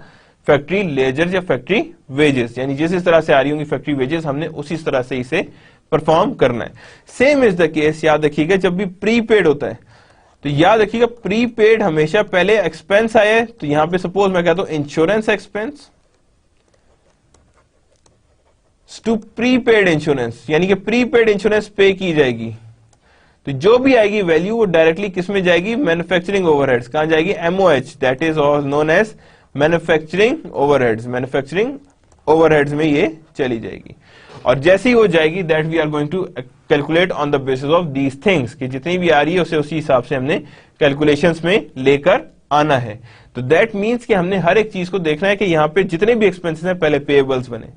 factory ledger या फैक्ट्री वेजेस, यानी जिस तरह से आ रही होंगी फैक्ट्री वेजेस हमने उसी तरह से इसे परफॉर्म करना है। सेम इज द केस, याद रखिएगा, जब भी प्रीपेड होता है तो याद रखिएगा प्रीपेड हमेशा पहले एक्सपेंस आया है, तो यहां पे सपोज मैं कहता हूं insurance expense to prepaid insurance, यानी कि प्रीपेड इंश्योरेंस पे की जाएगी, तो जो भी आएगी वैल्यू वो डायरेक्टली किस में जाएगी? Manufacturing overheads. कहां जाएगी? MOH, that is all known as manufacturing overheads. Manufacturing overheads में ये चली जाएगी, और जैसे ही वो जाएगी that we are going to calculate on the basis of these things, कि जितनी भी आ रही है उसे उसी हिसाब से हमने कैलकुलेशंस में लेकर आना है। तो दैट मीन्स कि हमने हर एक चीज को देखना है कि यहां पे जितने भी एक्सपेंसेस हैं पहले पेएबल्स बने।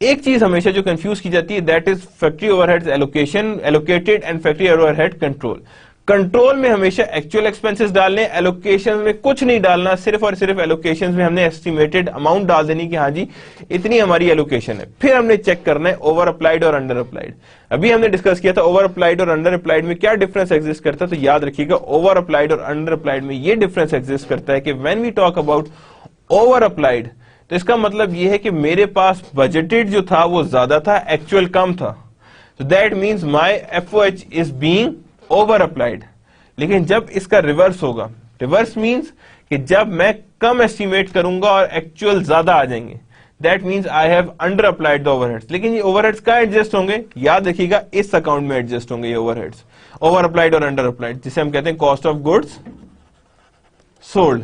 एक चीज हमेशा जो कंफ्यूज की जाती है that is factory overheads allocation, allocated and factory overhead control. Control में हमेशा एक्चुअल एक्सपेंसेस डालने, एलोकेशन में कुछ नहीं डालना, सिर्फ और सिर्फ एलोकेशन में हमने एस्टिमेटेड अमाउंट डाल देनी कि हाँ जी इतनी हमारी एलोकेशन है। फिर हमने चेक करना है ओवर अप्लाइड और अंडर अप्लाइड। अभी हमने डिस्कस किया था ओवर अप्लाइड और अंडर अप्लाइड में क्या डिफरेंस एग्जिस्ट करता है, तो याद रखिएगा ओवर अप्लाइड और अंडर अप्लाइड में ये डिफरेंस एग्जिस्ट करता है कि when we talk about over applied तो इसका मतलब यह है कि मेरे पास बजटेड जो था वो ज्यादा था, एक्चुअल कम था, तो that means my FOH is being over applied. लेकिन जब इसका रिवर्स होगा, रिवर्स मीन्स कि जब मैं कम एस्टिमेट करूंगा और एक्चुअल ज्यादा आ जाएंगे, that means I have under applied the overheads. लेकिन ये ओवरहेड्स का एडजस्ट होंगे, याद रखिएगा इस अकाउंट में एडजस्ट होंगे ये ओवरहेड्स, ओवर अप्लाइड और अंडर अप्लाइड, जिसे हम कहते हैं कॉस्ट ऑफ गुड्स सोल्ड,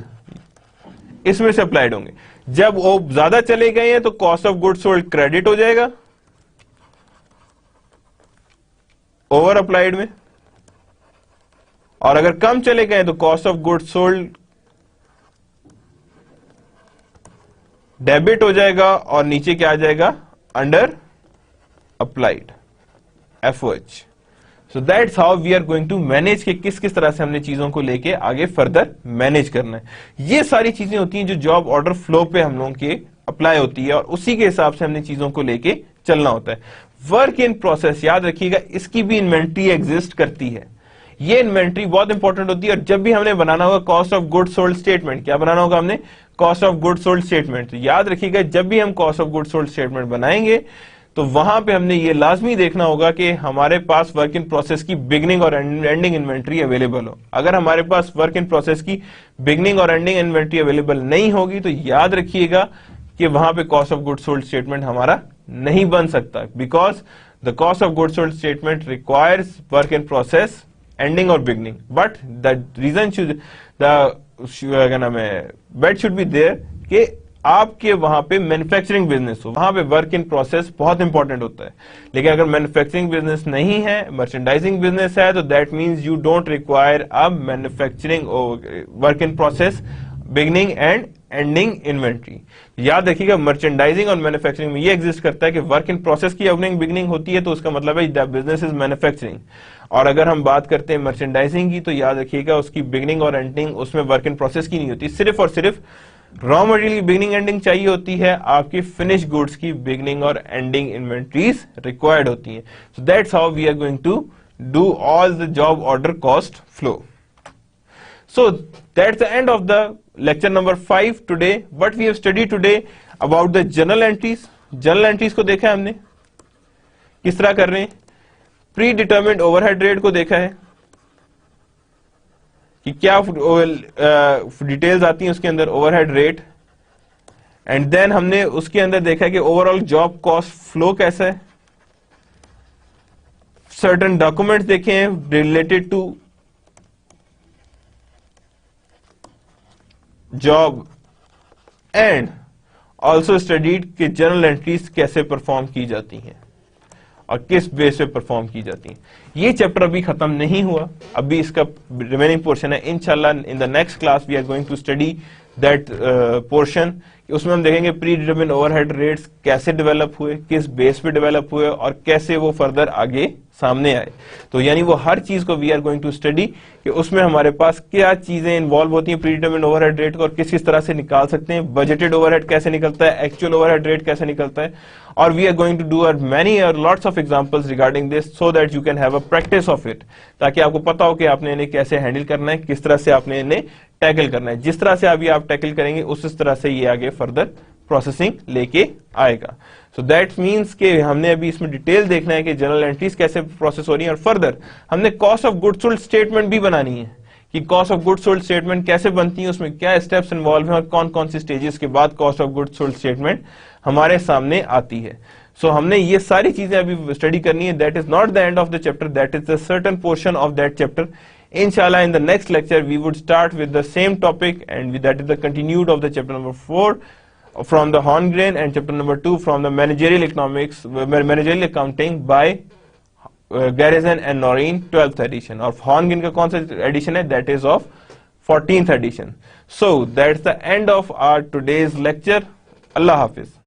इसमें से अप्लाइड होंगे। जब वो ज्यादा चले गए हैं तो cost of goods sold credit हो जाएगा ओवर अप्लाइड में, और अगर कम चले गए तो cost of goods sold debit हो जाएगा और नीचे क्या आ जाएगा, under applied, FOH. So that's how we are going to manage के किस किस तरह से हमने चीजों को लेके आगे फर्दर मैनेज करना है। ये सारी चीजें होती हैं जो जॉब ऑर्डर फ्लो पे हम लोगों के अप्लाई होती है और उसी के हिसाब से हमने चीजों को लेके चलना होता है। वर्क इन प्रोसेस, याद रखिएगा इसकी भी इन्वेंट्री एग्जिस्ट करती है। ये इन्वेंट्री बहुत इंपॉर्टेंट होती है और जब भी हमने बनाना होगा cost of goods sold statement, क्या बनाना होगा हमने, cost of goods sold statement. तो याद रखिएगा जब भी हम cost of goods sold statement बनाएंगे तो वहां पे हमने ये लाजमी देखना होगा कि हमारे पास वर्क इन प्रोसेस की बिगनिंग और एंडिंग इन्वेंट्री अवेलेबल हो। अगर हमारे पास वर्क इन प्रोसेस की बिगनिंग और एंडिंग इन्वेंट्री अवेलेबल नहीं होगी तो याद रखिएगा कि वहां पे cost of goods sold statement हमारा नहीं बन सकता, because the cost of goods sold statement requires work in process ending और beginning, but the reason should क्या नाम है बेट शुड बी देयर कि आपके वहां पे मैन्युफैक्चरिंग बिजनेस हो, वहां पे वर्क इन प्रोसेस बहुत इंपॉर्टेंट होता है। लेकिन अगर मैन्युफैक्चरिंग बिजनेस नहीं है, मर्चेंडाइजिंग बिजनेस है, तो that means you don't require a manufacturing work in process beginning and ending inventory. याद रखिएगा मर्चेंडाइजिंग और मैन्युफैक्चरिंग में ये एग्जिस्ट करता है कि वर्क इन प्रोसेस की ओपनिंग बिगनिंग होती है तो उसका मतलब है द बिजनेस इज मैन्युफैक्चरिंग। और अगर हम बात करते हैं मर्चेंडाइजिंग की तो याद रखिएगा उसकी बिगनिंग और एंडिंग उसमें वर्क इन प्रोसेस की नहीं होती, सिर्फ और सिर्फ रॉ मटेरियल की बिगनिंग एंडिंग चाहिए होती है, आपकी फिनिश गुड्स की बिगनिंग और एंडिंग इन्वेंट्रीज रिक्वायर्ड होती हैं। So that's how we are going to do all the job order cost flow. So that's the end of the lecture number 5 today. What we have studied today about the journal entries. Journal entries को देखा है हमने किस तरह कर रहे हैं, pre determined overhead rate को देखा है कि क्या डिटेल्स आती हैं उसके अंदर ओवरहेड रेट, एंड देन हमने उसके अंदर देखा है कि ओवरऑल जॉब कॉस्ट फ्लो कैसा है। सर्टेन डॉक्यूमेंट्स देखे हैं related to job and also studied कि जर्नल एंट्रीज कैसे परफॉर्म की जाती हैं और किस बेस पे परफॉर्म की जाती हैं। ये चैप्टर अभी खत्म नहीं हुआ, अभी इसका रिमेनिंग पोर्शन है। इंशाल्लाह in the next class we are going to study that portion. उसमें हम देखेंगे प्री डिटरमिन्ड ओवरहेड रेट्स कैसे डेवलप हुए, किस बेस पे डेवलप हुए और कैसे वो फर्दर आगे सामने आए। तो यानी वो हर चीज को we are going to study कि उसमें हमारे पास क्या चीजें इन्वॉल्व होती हैं प्री डिटरमिन्ड ओवरहेड रेट को और किस किस तरह से निकाल सकते हैं, बजटेड ओवरहेड कैसे निकलता है, एक्चुअल ओवरहेड रेट कैसे निकलता है। और we are going to do many और lots of examples regarding this so that you can have a practice of it, ताकि आपको पता हो कि आपने इन्हें कैसे हैंडल करना है, किस तरह से आपने इन्हें टैकल करना है। जिस तरह से अभी आप टैकल करेंगे उस तरह से ये आगे फर्दर प्रोसेसिंग लेके आएगा। सो दैट मीन्स कि हमने अभी इसमें डिटेल देखना है कि जर्नल एंट्रीज कैसे प्रोसेस हो रही है और फर्दर हमने cost of goods sold statement भी बनानी है कि cost of goods sold statement कैसे बनती है, उसमें क्या स्टेप्स इन्वॉल्व हैं और कौन कौन सी स्टेजेस के बाद cost of goods sold statement हमारे सामने आती है। सो हमने ये सारी चीजें अभी स्टडी करनी है। That is not the end of the chapter, that is the certain portion of that chapter. Inshallah, in the next lecture, we would start with the same topic, and that is the continued of the chapter number 4 from the Horngren, and chapter number 2 from the managerial economics, managerial accounting by Garrison and Noreen, 12th edition. Of Horngren का कौन सा edition है? That is of 14th edition. So that's the end of our today's lecture. Allah Hafiz.